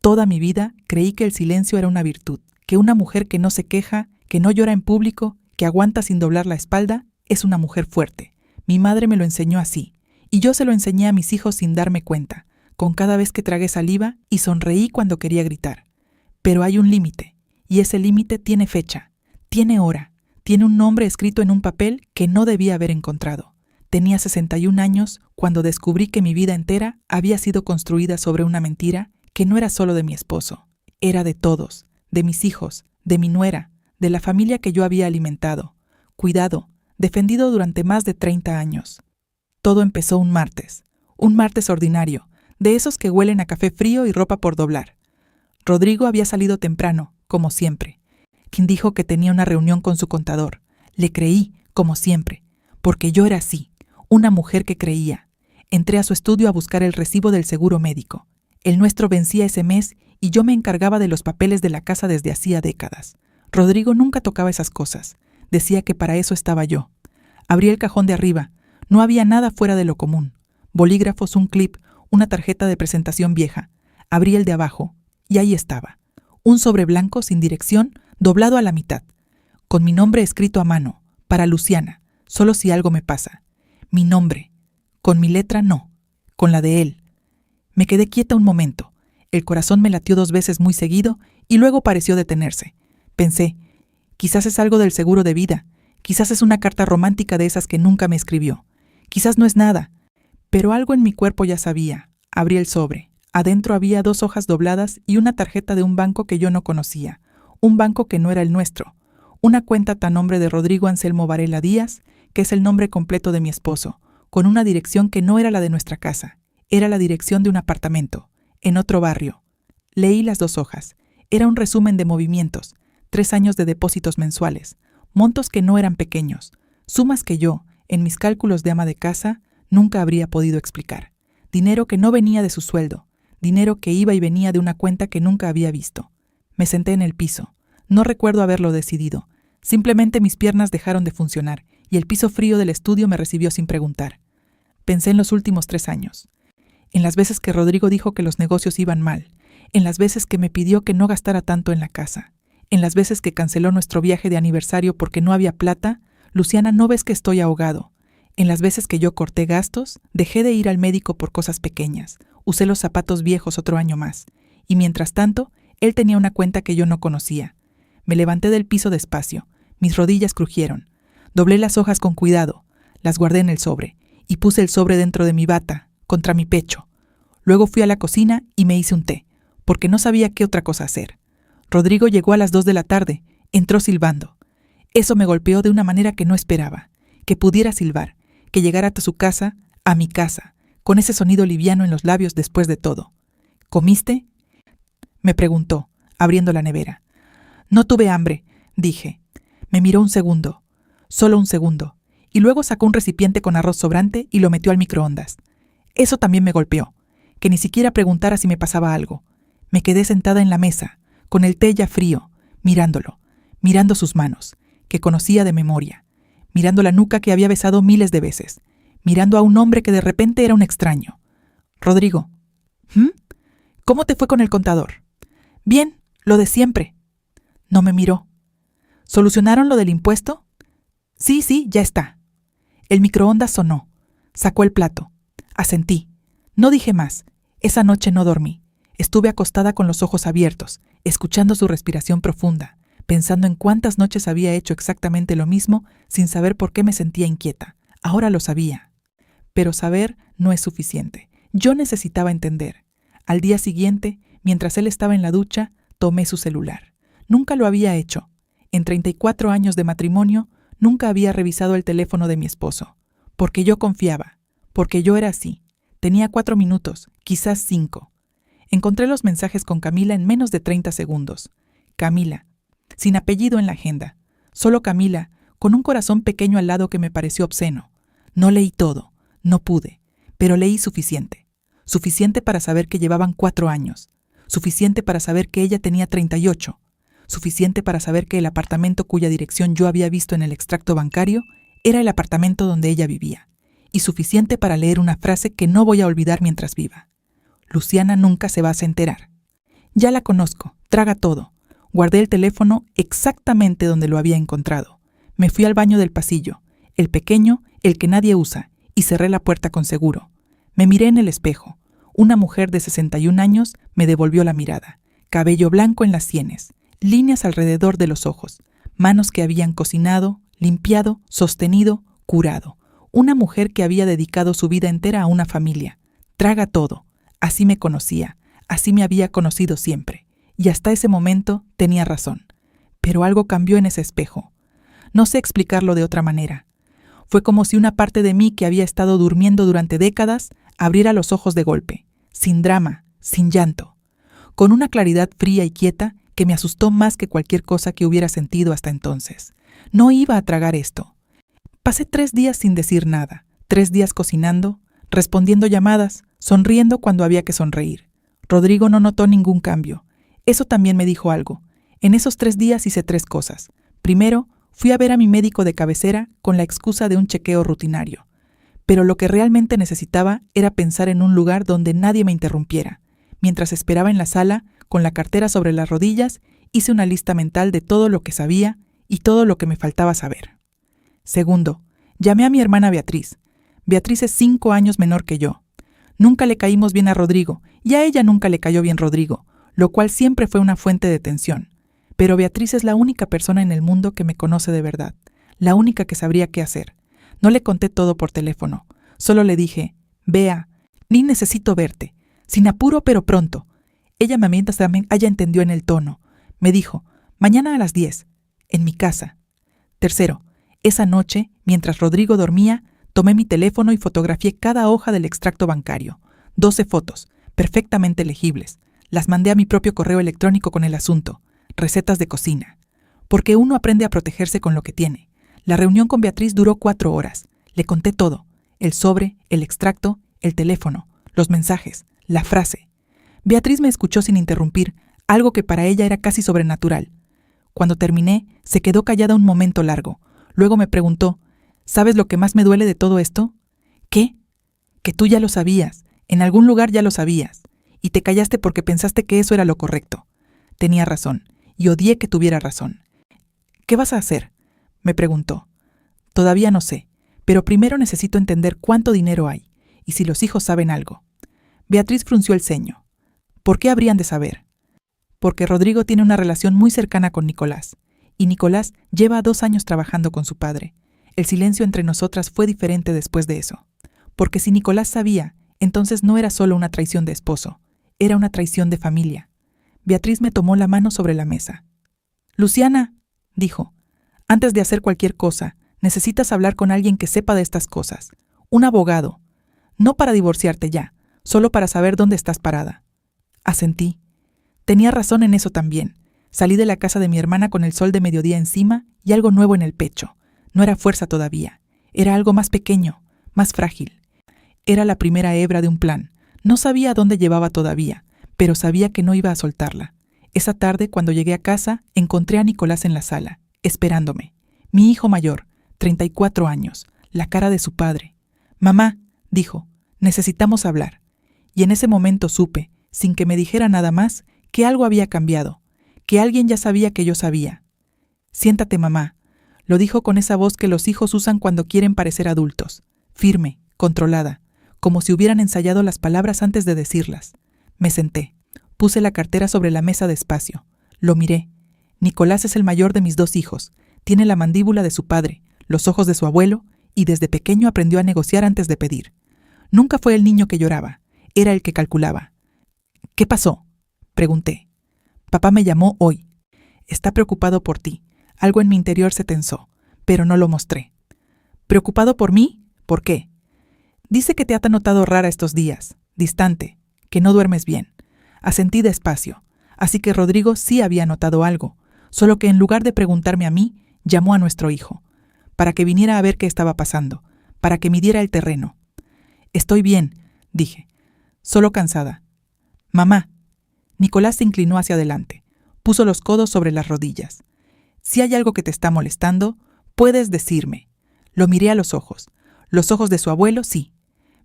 Toda mi vida creí que el silencio era una virtud, que una mujer que no se queja, que no llora en público, que aguanta sin doblar la espalda, es una mujer fuerte. Mi madre me lo enseñó así, y yo se lo enseñé a mis hijos sin darme cuenta, con cada vez que tragué saliva y sonreí cuando quería gritar. Pero hay un límite, y ese límite tiene fecha, tiene hora, tiene un nombre escrito en un papel que no debía haber encontrado. Tenía 61 años cuando descubrí que mi vida entera había sido construida sobre una mentira que no era solo de mi esposo, era de todos, de mis hijos, de mi nuera, de la familia que yo había alimentado, cuidado, defendido durante más de 30 años. Todo empezó un martes ordinario, de esos que huelen a café frío y ropa por doblar. Rodrigo había salido temprano, como siempre. Quien dijo que tenía una reunión con su contador. Le creí, como siempre, porque yo era así, una mujer que creía. Entré a su estudio a buscar el recibo del seguro médico. El nuestro vencía ese mes y yo me encargaba de los papeles de la casa desde hacía décadas. Rodrigo nunca tocaba esas cosas. Decía que para eso estaba yo. Abrí el cajón de arriba. No había nada fuera de lo común. Bolígrafos, un clip, una tarjeta de presentación vieja. Abrí el de abajo y ahí estaba. Un sobre blanco sin dirección, doblado a la mitad. Con mi nombre escrito a mano, para Luciana, solo si algo me pasa. Mi nombre. Con mi letra no, con la de él. Me quedé quieta un momento. El corazón me latió 2 veces muy seguido y luego pareció detenerse. Pensé, quizás es algo del seguro de vida, quizás es una carta romántica de esas que nunca me escribió. Quizás no es nada, pero algo en mi cuerpo ya sabía. Abrí el sobre. Adentro había 2 hojas dobladas y una tarjeta de un banco que yo no conocía, un banco que no era el nuestro, una cuenta a nombre de Rodrigo Anselmo Varela Díaz, que es el nombre completo de mi esposo, con una dirección que no era la de nuestra casa, era la dirección de un apartamento, en otro barrio. Leí las 2 hojas. Era un resumen de movimientos, 3 años de depósitos mensuales, montos que no eran pequeños, sumas que yo, en mis cálculos de ama de casa, nunca habría podido explicar. Dinero que no venía de su sueldo, dinero que iba y venía de una cuenta que nunca había visto. Me senté en el piso. No recuerdo haberlo decidido. Simplemente mis piernas dejaron de funcionar y el piso frío del estudio me recibió sin preguntar. Pensé en los últimos 3 años. En las veces que Rodrigo dijo que los negocios iban mal. En las veces que me pidió que no gastara tanto en la casa. En las veces que canceló nuestro viaje de aniversario porque no había plata. Luciana, ¿no ves que estoy ahogado? En las veces que yo corté gastos, dejé de ir al médico por cosas pequeñas. Usé los zapatos viejos otro año más. Y mientras tanto, él tenía una cuenta que yo no conocía. Me levanté del piso despacio. Mis rodillas crujieron. Doblé las hojas con cuidado. Las guardé en el sobre. Y puse el sobre dentro de mi bata, contra mi pecho. Luego fui a la cocina y me hice un té, porque no sabía qué otra cosa hacer. Rodrigo llegó a las 2 de la tarde. Entró silbando. Eso me golpeó de una manera que no esperaba. Que pudiera silbar. Que llegara hasta su casa, a mi casa, con ese sonido liviano en los labios después de todo. ¿Comiste?, me preguntó, abriendo la nevera. No tuve hambre, dije. Me miró un segundo, solo un segundo, y luego sacó un recipiente con arroz sobrante y lo metió al microondas. Eso también me golpeó, que ni siquiera preguntara si me pasaba algo. Me quedé sentada en la mesa, con el té ya frío, mirándolo, mirando sus manos, que conocía de memoria, mirando la nuca que había besado miles de veces, mirando a un hombre que de repente era un extraño. Rodrigo, ¿cómo te fue con el contador? Bien, lo de siempre. No me miró. ¿Solucionaron lo del impuesto? Sí, ya está. El microondas sonó. Sacó el plato. Asentí. No dije más. Esa noche no dormí. Estuve acostada con los ojos abiertos, escuchando su respiración profunda, pensando en cuántas noches había hecho exactamente lo mismo sin saber por qué me sentía inquieta. Ahora lo sabía. Pero saber no es suficiente. Yo necesitaba entender. Al día siguiente, mientras él estaba en la ducha, tomé su celular. Nunca lo había hecho. En 34 años de matrimonio, nunca había revisado el teléfono de mi esposo. Porque yo confiaba. Porque yo era así. Tenía 4 minutos, quizás 5. Encontré los mensajes con Camila en menos de 30 segundos. Camila, sin apellido en la agenda. Solo Camila, con un corazón pequeño al lado que me pareció obsceno. No leí todo, no pude, pero leí suficiente. Suficiente para saber que llevaban 4 años. Suficiente para saber que ella tenía 38. Suficiente para saber que el apartamento cuya dirección yo había visto en el extracto bancario era el apartamento donde ella vivía. Y suficiente para leer una frase que no voy a olvidar mientras viva. Luciana nunca se va a enterar. Ya la conozco, traga todo. Guardé el teléfono exactamente donde lo había encontrado. Me fui al baño del pasillo, el pequeño, el que nadie usa, y cerré la puerta con seguro. Me miré en el espejo. Una mujer de 61 años me devolvió la mirada. Cabello blanco en las sienes, líneas alrededor de los ojos, manos que habían cocinado, limpiado, sostenido, curado. Una mujer que había dedicado su vida entera a una familia. Traga todo. Así me conocía, así me había conocido siempre. Y hasta ese momento tenía razón. Pero algo cambió en ese espejo. No sé explicarlo de otra manera. Fue como si una parte de mí que había estado durmiendo durante décadas abriera los ojos de golpe, sin drama, sin llanto, con una claridad fría y quieta que me asustó más que cualquier cosa que hubiera sentido hasta entonces. No iba a tragar esto. Pasé 3 días sin decir nada, 3 días cocinando, respondiendo llamadas, sonriendo cuando había que sonreír. Rodrigo no notó ningún cambio. Eso también me dijo algo. En esos 3 días hice 3 cosas. Primero, fui a ver a mi médico de cabecera con la excusa de un chequeo rutinario. Pero lo que realmente necesitaba era pensar en un lugar donde nadie me interrumpiera. Mientras esperaba en la sala, con la cartera sobre las rodillas, hice una lista mental de todo lo que sabía y todo lo que me faltaba saber. Segundo, llamé a mi hermana Beatriz. Beatriz es 5 años menor que yo. Nunca le caímos bien a Rodrigo, y a ella nunca le cayó bien Rodrigo, lo cual siempre fue una fuente de tensión. Pero Beatriz es la única persona en el mundo que me conoce de verdad, la única que sabría qué hacer. No le conté todo por teléfono, solo le dije, Bea, ni necesito verte, sin apuro pero pronto. Ella también entendió en el tono. Me dijo, mañana a las 10, en mi casa. Tercero, esa noche, mientras Rodrigo dormía, tomé mi teléfono y fotografié cada hoja del extracto bancario. 12 fotos, perfectamente legibles. Las mandé a mi propio correo electrónico con el asunto. Recetas de cocina. Porque uno aprende a protegerse con lo que tiene. La reunión con Beatriz duró 4 horas. Le conté todo. El sobre, el extracto, el teléfono, los mensajes, la frase. Beatriz me escuchó sin interrumpir, algo que para ella era casi sobrenatural. Cuando terminé, se quedó callada un momento largo. Luego me preguntó, ¿sabes lo que más me duele de todo esto? ¿Qué? Que tú ya lo sabías. En algún lugar ya lo sabías. Y te callaste porque pensaste que eso era lo correcto. Tenía razón. Y odié que tuviera razón. ¿Qué vas a hacer?, me preguntó. Todavía no sé, pero primero necesito entender cuánto dinero hay, y si los hijos saben algo. Beatriz frunció el ceño. ¿Por qué habrían de saber? Porque Rodrigo tiene una relación muy cercana con Nicolás, y Nicolás lleva 2 años trabajando con su padre. El silencio entre nosotras fue diferente después de eso. Porque si Nicolás sabía, entonces no era solo una traición de esposo, era una traición de familia. Beatriz me tomó la mano sobre la mesa. Luciana, dijo, antes de hacer cualquier cosa, necesitas hablar con alguien que sepa de estas cosas. Un abogado. No para divorciarte ya, solo para saber dónde estás parada. Asentí. Tenía razón en eso también. Salí de la casa de mi hermana con el sol de mediodía encima y algo nuevo en el pecho. No era fuerza todavía. Era algo más pequeño, más frágil. Era la primera hebra de un plan. No sabía a dónde llevaba todavía, pero sabía que no iba a soltarla. Esa tarde, cuando llegué a casa, encontré a Nicolás en la sala, esperándome. Mi hijo mayor, 34 años, la cara de su padre. Mamá, dijo, necesitamos hablar. Y en ese momento supe, sin que me dijera nada más, que algo había cambiado, que alguien ya sabía que yo sabía. Siéntate, mamá, lo dijo con esa voz que los hijos usan cuando quieren parecer adultos, firme, controlada, como si hubieran ensayado las palabras antes de decirlas. Me senté. Puse la cartera sobre la mesa despacio. Lo miré. Nicolás es el mayor de mis 2 hijos. Tiene la mandíbula de su padre, los ojos de su abuelo, y desde pequeño aprendió a negociar antes de pedir. Nunca fue el niño que lloraba. Era el que calculaba. ¿Qué pasó?, pregunté. Papá me llamó hoy. Está preocupado por ti. Algo en mi interior se tensó, pero no lo mostré. ¿Preocupado por mí? ¿Por qué? Dice que te ha notado rara estos días, distante, que no duermes bien. Asentí despacio, así que Rodrigo sí había notado algo, solo que en lugar de preguntarme a mí, llamó a nuestro hijo, para que viniera a ver qué estaba pasando, para que midiera el terreno. Estoy bien, dije, solo cansada. Mamá. Nicolás se inclinó hacia adelante, puso los codos sobre las rodillas. Si hay algo que te está molestando, puedes decirme. Lo miré a los ojos de su abuelo, sí,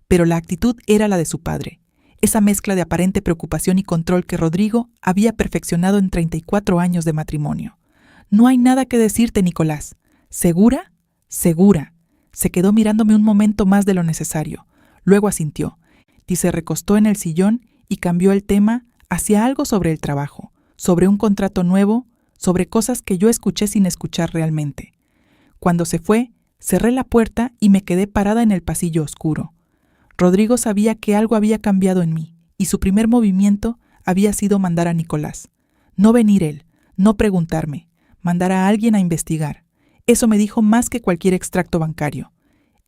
pero la actitud era la de su padre. esa mezcla de aparente preocupación y control que Rodrigo había perfeccionado en 34 años de matrimonio. «No hay nada que decirte, Nicolás». «¿Segura?» «Segura». Se quedó mirándome un momento más de lo necesario. Luego asintió, y se recostó en el sillón y cambió el tema hacia algo sobre el trabajo, sobre un contrato nuevo, sobre cosas que yo escuché sin escuchar realmente. Cuando se fue, cerré la puerta y me quedé parada en el pasillo oscuro. Rodrigo sabía que algo había cambiado en mí, y su primer movimiento había sido mandar a Nicolás. No venir él, no preguntarme, mandar a alguien a investigar. Eso me dijo más que cualquier extracto bancario.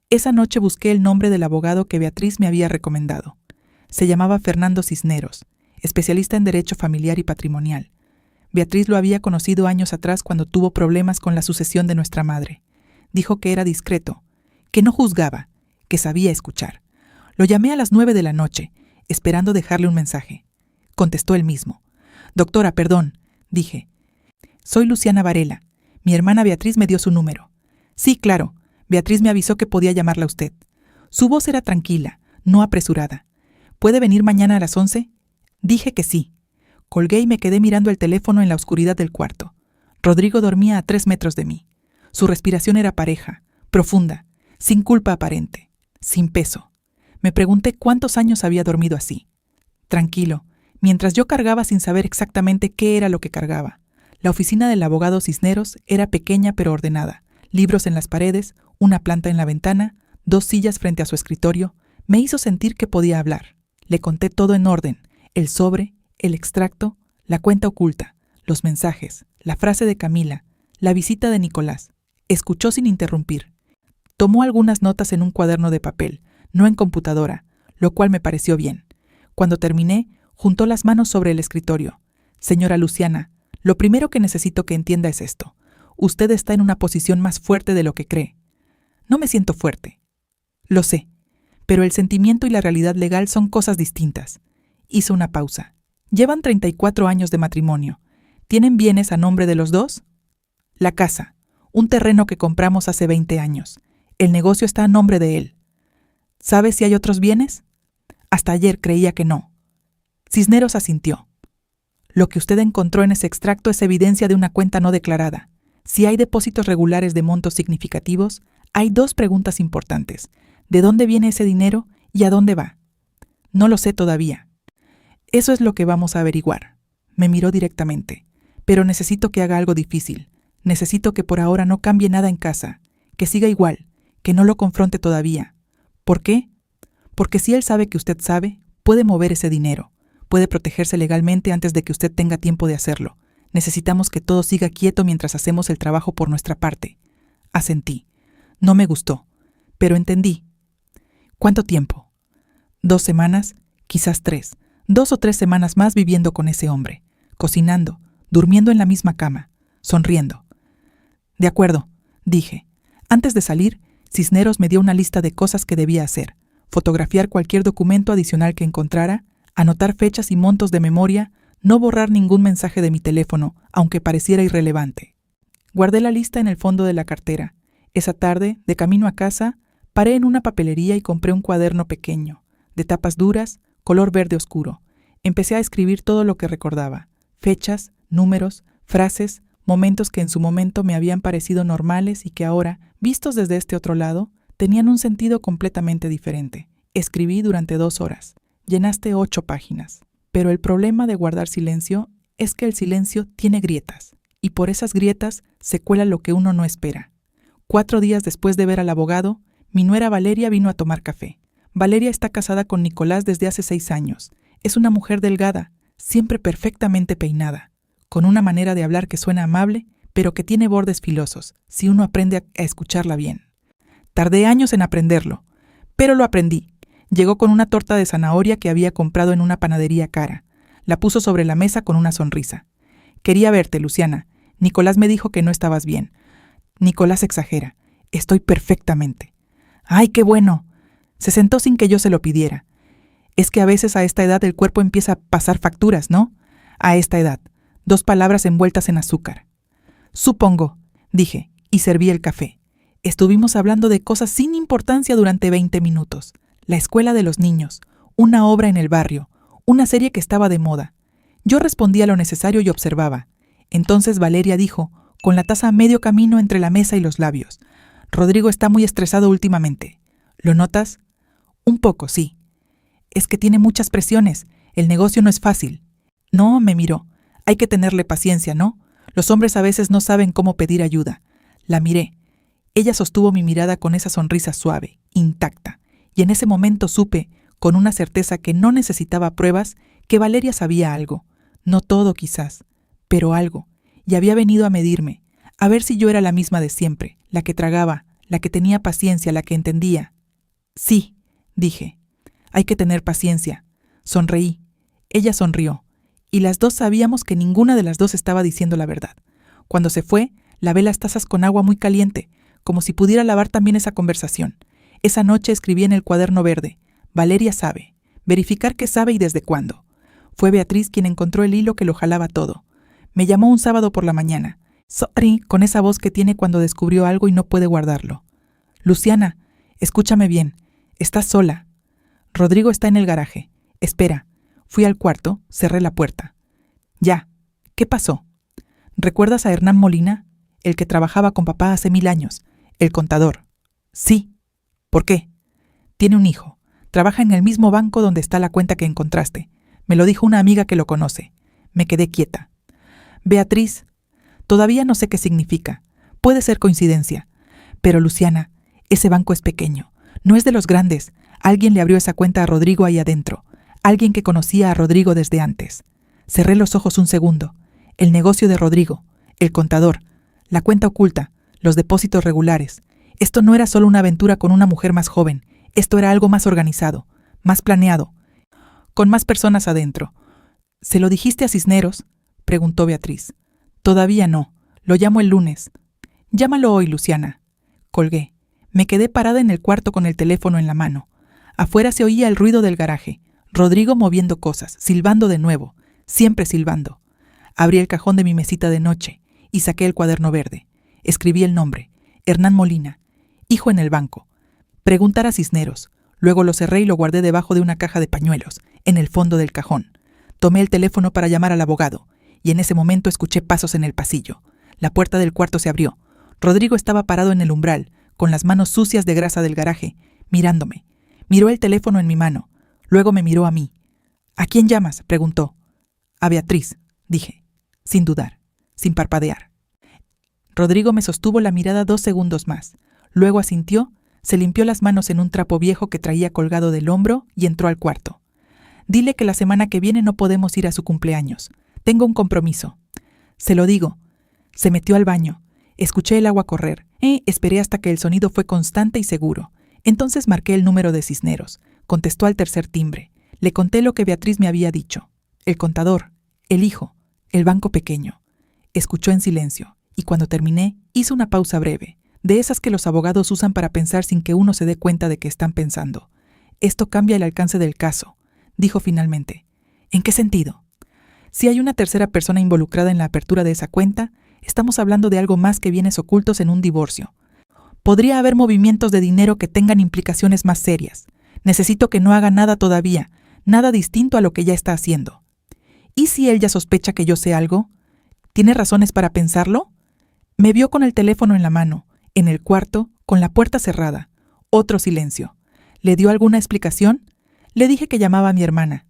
Esa noche busqué el nombre del abogado que Beatriz me había recomendado. Se llamaba Fernando Cisneros, especialista en derecho familiar y patrimonial. Beatriz lo había conocido años atrás cuando tuvo problemas con la sucesión de nuestra madre. Dijo que era discreto, que no juzgaba, que sabía escuchar. Lo llamé a las 9 de la noche, esperando dejarle un mensaje. Contestó él mismo. «Doctora, perdón», dije. «Soy Luciana Varela. Mi hermana Beatriz me dio su número». «Sí, claro. Beatriz me avisó que podía llamarla a usted». Su voz era tranquila, no apresurada. «¿Puede venir mañana a las 11?» Dije que sí. Colgué y me quedé mirando el teléfono en la oscuridad del cuarto. Rodrigo dormía a 3 metros de mí. Su respiración era pareja, profunda, sin culpa aparente, sin peso. Me pregunté cuántos años había dormido así. Tranquilo, mientras yo cargaba sin saber exactamente qué era lo que cargaba. La oficina del abogado Cisneros era pequeña pero ordenada. Libros en las paredes, una planta en la ventana, 2 sillas frente a su escritorio. Me hizo sentir que podía hablar. Le conté todo en orden: el sobre, el extracto, la cuenta oculta, los mensajes, la frase de Camila, la visita de Nicolás. Escuchó sin interrumpir. Tomó algunas notas en un cuaderno de papel, no en computadora, lo cual me pareció bien. Cuando terminé, juntó las manos sobre el escritorio. «Señora Luciana, lo primero que necesito que entienda es esto. Usted está en una posición más fuerte de lo que cree». «No me siento fuerte». «Lo sé, pero el sentimiento y la realidad legal son cosas distintas». Hizo una pausa. «Llevan 34 años de matrimonio. ¿Tienen bienes a nombre de los dos?» «La casa, un terreno que compramos hace 20 años. El negocio está a nombre de él». «¿Sabe si hay otros bienes?» «Hasta ayer creía que no». Cisneros asintió. «Lo que usted encontró en ese extracto es evidencia de una cuenta no declarada. Si hay depósitos regulares de montos significativos, hay 2 preguntas importantes. ¿De dónde viene ese dinero y a dónde va?» «No lo sé todavía». «Eso es lo que vamos a averiguar». Me miró directamente. «Pero necesito que haga algo difícil. Necesito que por ahora no cambie nada en casa, que siga igual, que no lo confronte todavía». «¿Por qué?» «Porque si él sabe que usted sabe, puede mover ese dinero, puede protegerse legalmente antes de que usted tenga tiempo de hacerlo. Necesitamos que todo siga quieto mientras hacemos el trabajo por nuestra parte». Asentí. No me gustó, pero entendí. «¿Cuánto tiempo?» 2 semanas, quizás 3. 2 o 3 semanas más viviendo con ese hombre, cocinando, durmiendo en la misma cama, sonriendo. «De acuerdo», dije. Antes de salir, Cisneros me dio una lista de cosas que debía hacer: fotografiar cualquier documento adicional que encontrara, anotar fechas y montos de memoria, no borrar ningún mensaje de mi teléfono, aunque pareciera irrelevante. Guardé la lista en el fondo de la cartera. Esa tarde, de camino a casa, paré en una papelería y compré un cuaderno pequeño, de tapas duras, color verde oscuro. Empecé a escribir todo lo que recordaba: fechas, números, frases, momentos que en su momento me habían parecido normales y que ahora, vistos desde este otro lado, tenían un sentido completamente diferente. Escribí durante 2 horas. Llenaste 8 páginas. Pero el problema de guardar silencio es que el silencio tiene grietas, y por esas grietas se cuela lo que uno no espera. 4 días después de ver al abogado, mi nuera Valeria vino a tomar café. Valeria está casada con Nicolás desde hace 6 años. Es una mujer delgada, siempre perfectamente peinada, con una manera de hablar que suena amable, pero que tiene bordes filosos, si uno aprende a escucharla bien. Tardé años en aprenderlo, pero lo aprendí. Llegó con una torta de zanahoria que había comprado en una panadería cara. La puso sobre la mesa con una sonrisa. «Quería verte, Luciana. Nicolás me dijo que no estabas bien». «Nicolás exagera. Estoy perfectamente». «¡Ay, qué bueno!». Se sentó sin que yo se lo pidiera. «Es que a veces a esta edad el cuerpo empieza a pasar facturas, ¿no? A esta edad. 2 palabras envueltas en azúcar». «Supongo», dije, y serví el café. Estuvimos hablando de cosas sin importancia durante 20 minutos. La escuela de los niños, una obra en el barrio, una serie que estaba de moda. Yo respondía lo necesario y observaba. Entonces Valeria dijo, con la taza a medio camino entre la mesa y los labios: Rodrigo está muy estresado últimamente. ¿Lo notas? Un poco, sí. Es que tiene muchas presiones. El negocio no es fácil. No, me miró. Hay que tenerle paciencia, ¿no? Los hombres a veces no saben cómo pedir ayuda. La miré. Ella sostuvo mi mirada con esa sonrisa suave, intacta, y en ese momento supe, con una certeza que no necesitaba pruebas, que Valeria sabía algo. No todo, quizás, pero algo, y había venido a medirme, a ver si yo era la misma de siempre, la que tragaba, la que tenía paciencia, la que entendía. Sí, dije. Hay que tener paciencia. Sonreí. Ella sonrió. Y las dos sabíamos que ninguna de las dos estaba diciendo la verdad. Cuando se fue, lavé las tazas con agua muy caliente, como si pudiera lavar también esa conversación. Esa noche escribí en el cuaderno verde: Valeria sabe. Verificar qué sabe y desde cuándo. Fue Beatriz quien encontró el hilo que lo jalaba todo. Me llamó un sábado por la mañana. Sorry, con esa voz que tiene cuando descubrió algo y no puede guardarlo. Luciana, escúchame bien. Estás sola. Rodrigo está en el garaje. Espera. Fui al cuarto, cerré la puerta. Ya. ¿Qué pasó? ¿Recuerdas a Hernán Molina? El que trabajaba con papá hace 1000 años. El contador. Sí. ¿Por qué? Tiene un hijo. Trabaja en el mismo banco donde está la cuenta que encontraste. Me lo dijo una amiga que lo conoce. Me quedé quieta. Beatriz. Todavía no sé qué significa. Puede ser coincidencia. Pero, Luciana, ese banco es pequeño. No es de los grandes. Alguien le abrió esa cuenta a Rodrigo ahí adentro. Alguien que conocía a Rodrigo desde antes. Cerré los ojos un segundo. El negocio de Rodrigo, el contador, la cuenta oculta, los depósitos regulares. Esto no era solo una aventura con una mujer más joven. Esto era algo más organizado, más planeado, con más personas adentro. ¿Se lo dijiste a Cisneros?, preguntó Beatriz. Todavía no. Lo llamo el lunes. Llámalo hoy, Luciana. Colgué. Me quedé parada en el cuarto con el teléfono en la mano. Afuera se oía el ruido del garaje. Rodrigo moviendo cosas, silbando de nuevo, siempre silbando. Abrí el cajón de mi mesita de noche y saqué el cuaderno verde. Escribí el nombre: Hernán Molina, hijo en el banco. Preguntar a Cisneros. Luego lo cerré y lo guardé debajo de una caja de pañuelos, en el fondo del cajón. Tomé el teléfono para llamar al abogado, y en ese momento escuché pasos en el pasillo. La puerta del cuarto se abrió. Rodrigo estaba parado en el umbral, con las manos sucias de grasa del garaje, mirándome. Miró el teléfono en mi mano. Luego me miró a mí. ¿A quién llamas?, preguntó. A Beatriz, dije, sin dudar, sin parpadear. Rodrigo me sostuvo la mirada 2 segundos más. Luego asintió, se limpió las manos en un trapo viejo que traía colgado del hombro y entró al cuarto. Dile que la semana que viene no podemos ir a su cumpleaños. Tengo un compromiso. Se lo digo. Se metió al baño. Escuché el agua correr. Esperé hasta que el sonido fue constante y seguro. Entonces marqué el número de Cisneros. Contestó al tercer timbre. Le conté lo que Beatriz me había dicho. El contador, el hijo, el banco pequeño. Escuchó en silencio, y cuando terminé, hizo una pausa breve, de esas que los abogados usan para pensar sin que uno se dé cuenta de que están pensando. Esto cambia el alcance del caso, dijo finalmente. ¿En qué sentido? Si hay una tercera persona involucrada en la apertura de esa cuenta, estamos hablando de algo más que bienes ocultos en un divorcio. Podría haber movimientos de dinero que tengan implicaciones más serias. Necesito que no haga nada todavía, nada distinto a lo que ya está haciendo. ¿Y si él ya sospecha que yo sé algo? ¿Tiene razones para pensarlo? Me vio con el teléfono en la mano, en el cuarto, con la puerta cerrada. Otro silencio. ¿Le dio alguna explicación? Le dije que llamaba a mi hermana.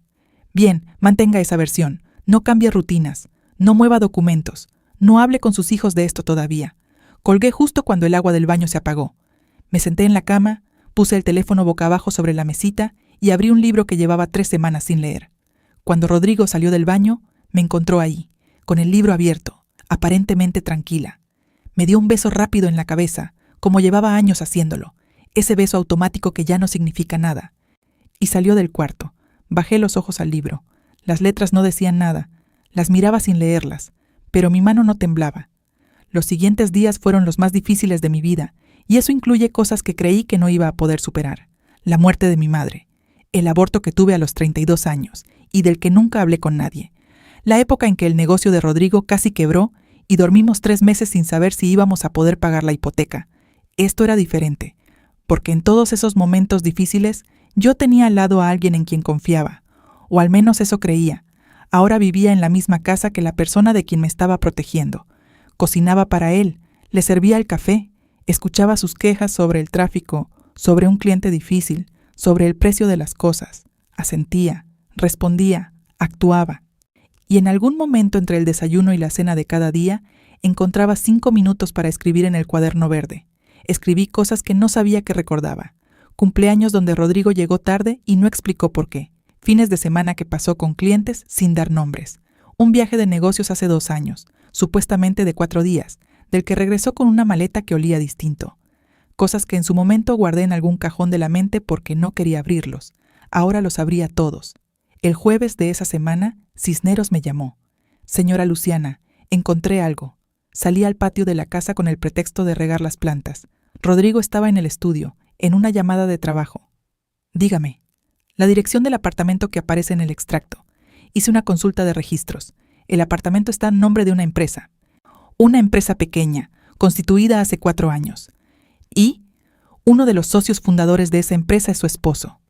Bien, mantenga esa versión. No cambie rutinas. No mueva documentos. No hable con sus hijos de esto todavía. Colgué justo cuando el agua del baño se apagó. Me senté en la cama, puse el teléfono boca abajo sobre la mesita y abrí un libro que llevaba 3 semanas sin leer. Cuando Rodrigo salió del baño, me encontró ahí, con el libro abierto, aparentemente tranquila. Me dio un beso rápido en la cabeza, como llevaba años haciéndolo, ese beso automático que ya no significa nada. Y salió del cuarto. Bajé los ojos al libro. Las letras no decían nada. Las miraba sin leerlas, pero mi mano no temblaba. Los siguientes días fueron los más difíciles de mi vida, y eso incluye cosas que creí que no iba a poder superar. La muerte de mi madre, el aborto que tuve a los 32 años, y del que nunca hablé con nadie. La época en que el negocio de Rodrigo casi quebró y dormimos 3 meses sin saber si íbamos a poder pagar la hipoteca. Esto era diferente. porque en todos esos momentos difíciles yo tenía al lado a alguien en quien confiaba, o al menos eso creía. Ahora vivía en la misma casa que la persona de quien me estaba protegiendo. Cocinaba para él, le servía el café, escuchaba sus quejas sobre el tráfico, sobre un cliente difícil, sobre el precio de las cosas. Asentía, respondía, actuaba. Y en algún momento entre el desayuno y la cena de cada día, encontraba 5 minutos para escribir en el cuaderno verde. Escribí cosas que no sabía que recordaba. Cumpleaños donde Rodrigo llegó tarde y no explicó por qué. Fines de semana que pasó con clientes sin dar nombres. Un viaje de negocios hace 2 años, supuestamente de 4 días, del que regresó con una maleta que olía distinto. Cosas que en su momento guardé en algún cajón de la mente porque no quería abrirlos. Ahora los abría todos. El jueves de esa semana, Cisneros me llamó. Señora Luciana, encontré algo. Salí al patio de la casa con el pretexto de regar las plantas. Rodrigo estaba en el estudio, en una llamada de trabajo. Dígame. La dirección del apartamento que aparece en el extracto. Hice una consulta de registros. El apartamento está en nombre de una empresa. Una empresa pequeña, constituida hace 4 años. Y uno de los socios fundadores de esa empresa es su esposo.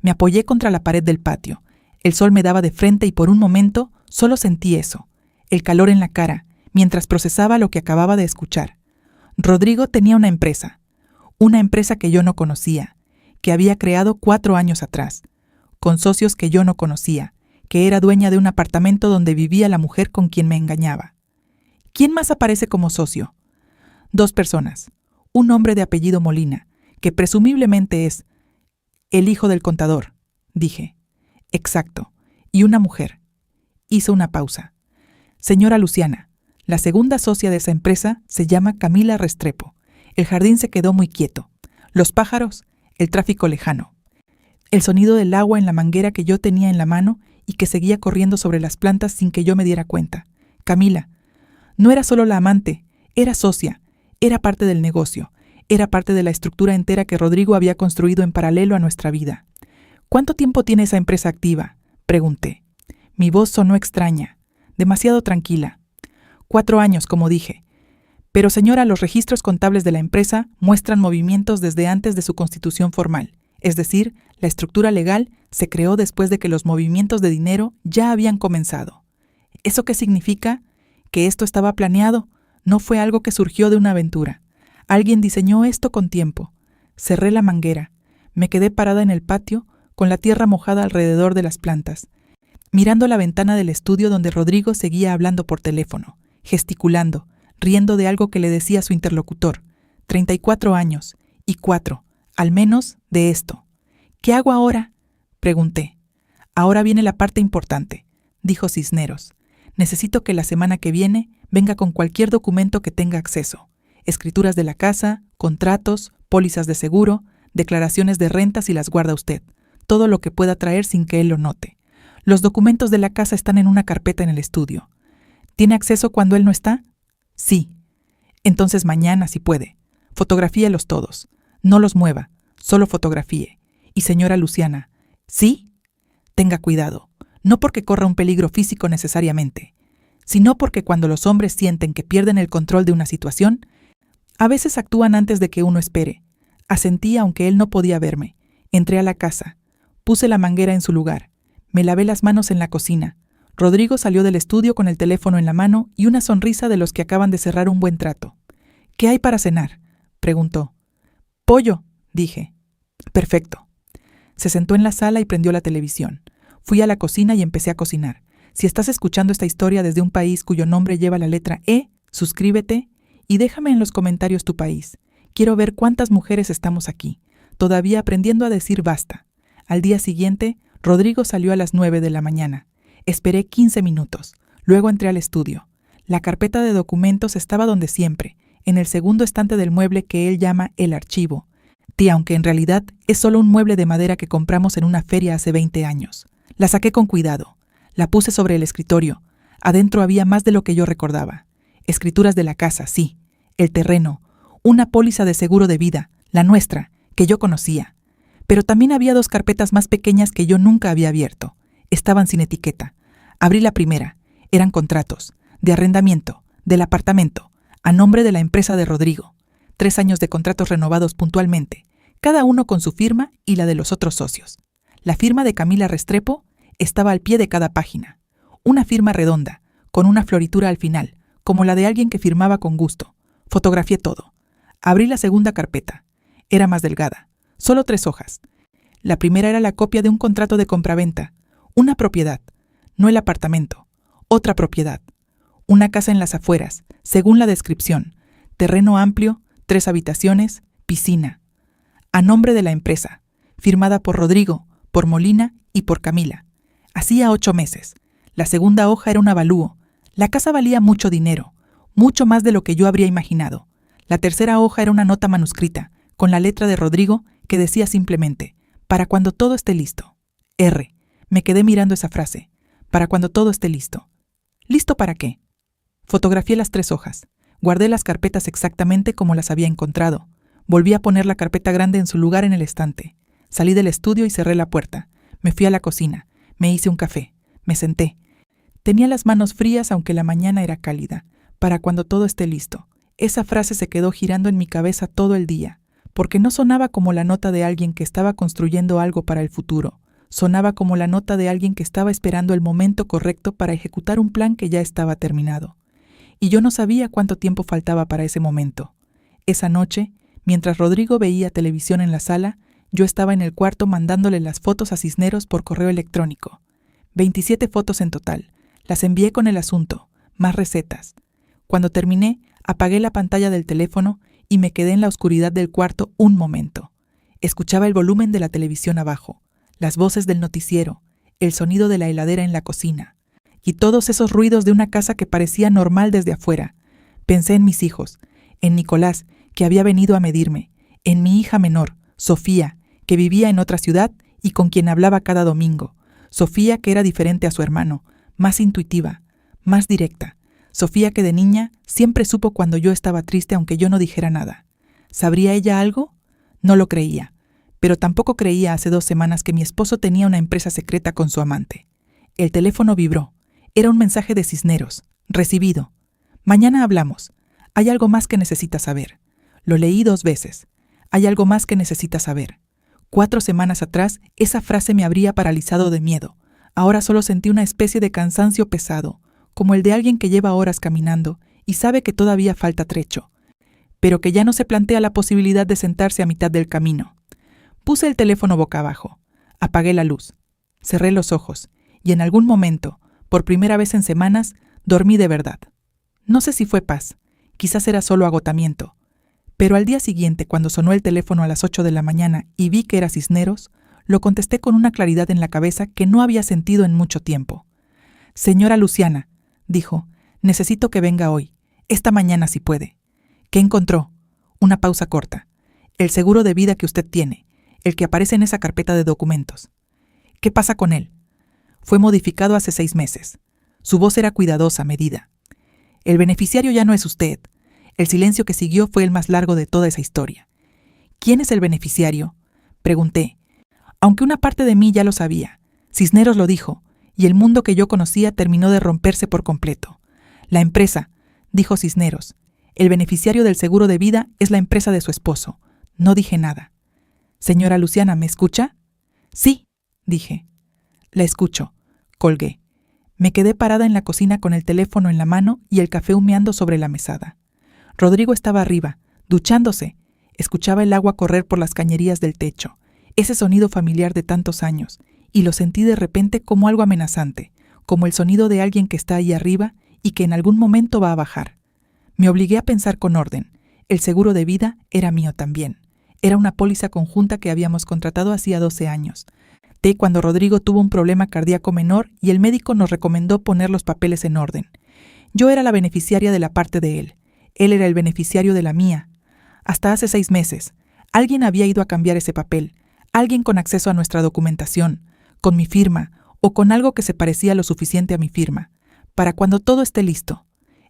Me apoyé contra la pared del patio. El sol me daba de frente y por un momento solo sentí eso, el calor en la cara, mientras procesaba lo que acababa de escuchar. Rodrigo tenía una empresa que yo no conocía, que había creado 4 años atrás, con socios que yo no conocía, que era dueña de un apartamento donde vivía la mujer con quien me engañaba. ¿Quién más aparece como socio? 2 personas, un hombre de apellido Molina, que presumiblemente es el hijo del contador, dije. Exacto, y una mujer. Hizo una pausa. Señora Luciana, la segunda socia de esa empresa se llama Camila Restrepo. El jardín se quedó muy quieto. Los pájaros, el tráfico lejano. El sonido del agua en la manguera que yo tenía en la mano y que seguía corriendo sobre las plantas sin que yo me diera cuenta. Camila, no era solo la amante, era socia, era parte del negocio, era parte de la estructura entera que Rodrigo había construido en paralelo a nuestra vida. ¿Cuánto tiempo tiene esa empresa activa?, pregunté. Mi voz sonó extraña, demasiado tranquila. 4 años, como dije. Pero señora, los registros contables de la empresa muestran movimientos desde antes de su constitución formal. Es decir, la estructura legal se creó después de que los movimientos de dinero ya habían comenzado. ¿Eso qué significa? Que esto estaba planeado, no fue algo que surgió de una aventura. Alguien diseñó esto con tiempo. Cerré la manguera. Me quedé parada en el patio, con la tierra mojada alrededor de las plantas, mirando la ventana del estudio donde Rodrigo seguía hablando por teléfono, gesticulando, riendo de algo que le decía su interlocutor. 34 años, y 4, al menos, de esto. ¿Qué hago ahora?, pregunté. Ahora viene la parte importante, dijo Cisneros. Necesito que la semana que viene venga con cualquier documento que tenga acceso. Escrituras de la casa, contratos, pólizas de seguro, declaraciones de rentas y las guarda usted. Todo lo que pueda traer sin que él lo note. Los documentos de la casa están en una carpeta en el estudio. ¿Tiene acceso cuando él no está? Sí. Entonces mañana, si puede. Fotografíelos todos. No los mueva, solo fotografíe. Y señora Luciana, ¿sí? Tenga cuidado. No porque corra un peligro físico necesariamente, sino porque cuando los hombres sienten que pierden el control de una situación, a veces actúan antes de que uno espere. Asentí aunque él no podía verme. Entré a la casa. Puse la manguera en su lugar. Me lavé las manos en la cocina. Rodrigo salió del estudio con el teléfono en la mano y una sonrisa de los que acaban de cerrar un buen trato. ¿Qué hay para cenar?, preguntó. Pollo, dije. Perfecto. Se sentó en la sala y prendió la televisión. Fui a la cocina y empecé a cocinar. Si estás escuchando esta historia desde un país cuyo nombre lleva la letra E, suscríbete y déjame en los comentarios tu país. Quiero ver cuántas mujeres estamos aquí, todavía aprendiendo a decir basta. Al día siguiente, Rodrigo salió a las 9 de la mañana. Esperé 15 minutos. Luego entré al estudio. La carpeta de documentos estaba donde siempre, en el segundo estante del mueble que él llama el archivo. Aunque en realidad es solo un mueble de madera que compramos en una feria hace 20 años. La saqué con cuidado. La puse sobre el escritorio. Adentro había más de lo que yo recordaba. Escrituras de la casa, sí. El terreno. Una póliza de seguro de vida, la nuestra, que yo conocía. Pero también había 2 carpetas más pequeñas que yo nunca había abierto. Estaban sin etiqueta. Abrí la primera. Eran contratos, de arrendamiento, del apartamento, a nombre de la empresa de Rodrigo. 3 años de contratos renovados puntualmente. cada uno con su firma y la de los otros socios. La firma de Camila Restrepo estaba al pie de cada página. Una firma redonda, con una floritura al final, como la de alguien que firmaba con gusto. Fotografié todo. Abrí la segunda carpeta. Era más delgada, solo 3 hojas. La primera era la copia de un contrato de compraventa, una propiedad, no el apartamento, otra propiedad. Una casa en las afueras, según la descripción, terreno amplio, 3 habitaciones, piscina. A nombre de la empresa, firmada por Rodrigo, por Molina y por Camila. Hacía 8 meses. La segunda hoja era un avalúo. La casa valía mucho dinero, mucho más de lo que yo habría imaginado. La tercera hoja era una nota manuscrita, con la letra de Rodrigo, que decía simplemente, para cuando todo esté listo. R. Me quedé mirando esa frase. Para cuando todo esté listo. ¿Listo para qué? Fotografié las 3 hojas. Guardé las carpetas exactamente como las había encontrado. Volví a poner la carpeta grande en su lugar en el estante. Salí del estudio y cerré la puerta. Me fui a la cocina. Me hice un café. Me senté. Tenía las manos frías aunque la mañana era cálida. Para cuando todo esté listo. Esa frase se quedó girando en mi cabeza todo el día, porque no sonaba como la nota de alguien que estaba construyendo algo para el futuro. Sonaba como la nota de alguien que estaba esperando el momento correcto para ejecutar un plan que ya estaba terminado. Y yo no sabía cuánto tiempo faltaba para ese momento. Esa noche, mientras Rodrigo veía televisión en la sala, yo estaba en el cuarto mandándole las fotos a Cisneros por correo electrónico. 27 fotos en total. Las envié con el asunto, más recetas. Cuando terminé, apagué la pantalla del teléfono y me quedé en la oscuridad del cuarto un momento. Escuchaba el volumen de la televisión abajo, las voces del noticiero, el sonido de la heladera en la cocina, y todos esos ruidos de una casa que parecía normal desde afuera. Pensé en mis hijos, en Nicolás, que había venido a medirme, en mi hija menor, Sofía, que vivía en otra ciudad y con quien hablaba cada domingo. Sofía, que era diferente a su hermano, más intuitiva, más directa. Sofía, que de niña siempre supo cuando yo estaba triste aunque yo no dijera nada. ¿Sabría ella algo? No lo creía, pero tampoco creía hace 2 semanas que mi esposo tenía una empresa secreta con su amante. El teléfono vibró. Era un mensaje de Cisneros. Recibido. Mañana hablamos. Hay algo más que necesitas saber. Lo leí 2 veces. Hay algo más que necesitas saber. 4 semanas atrás, esa frase me habría paralizado de miedo. Ahora solo sentí una especie de cansancio pesado, como el de alguien que lleva horas caminando y sabe que todavía falta trecho, pero que ya no se plantea la posibilidad de sentarse a mitad del camino. Puse el teléfono boca abajo, apagué la luz, cerré los ojos y en algún momento, por primera vez en semanas, dormí de verdad. No sé si fue paz, quizás era solo agotamiento, pero al día siguiente, cuando sonó el teléfono a las 8 de la mañana y vi que era Cisneros, lo contesté con una claridad en la cabeza que no había sentido en mucho tiempo. «Señora Luciana», dijo, «necesito que venga hoy, esta mañana si puede». «¿Qué encontró?» Una pausa corta. «El seguro de vida que usted tiene, el que aparece en esa carpeta de documentos». «¿Qué pasa con él?» «Fue modificado hace 6 meses. Su voz era cuidadosa, medida. El beneficiario ya no es usted». El silencio que siguió fue el más largo de toda esa historia. «¿Quién es el beneficiario?», pregunté, aunque una parte de mí ya lo sabía. Cisneros lo dijo, y el mundo que yo conocía terminó de romperse por completo. «La empresa», dijo Cisneros. «El beneficiario del seguro de vida es la empresa de su esposo». No dije nada. «Señora Luciana, ¿me escucha?» «Sí», dije. «La escucho». Colgué. Me quedé parada en la cocina con el teléfono en la mano y el café humeando sobre la mesada. Rodrigo estaba arriba, duchándose. Escuchaba el agua correr por las cañerías del techo, ese sonido familiar de tantos años, y lo sentí de repente como algo amenazante, como el sonido de alguien que está ahí arriba y que en algún momento va a bajar. Me obligué a pensar con orden. El seguro de vida era mío también. Era una póliza conjunta que habíamos contratado hacía 12 años. Cuando Rodrigo tuvo un problema cardíaco menor y el médico nos recomendó poner los papeles en orden. Yo era la beneficiaria de la parte de él. Él era el beneficiario de la mía. Hasta hace 6 meses, alguien había ido a cambiar ese papel, alguien con acceso a nuestra documentación, con mi firma o con algo que se parecía lo suficiente a mi firma. Para cuando todo esté listo.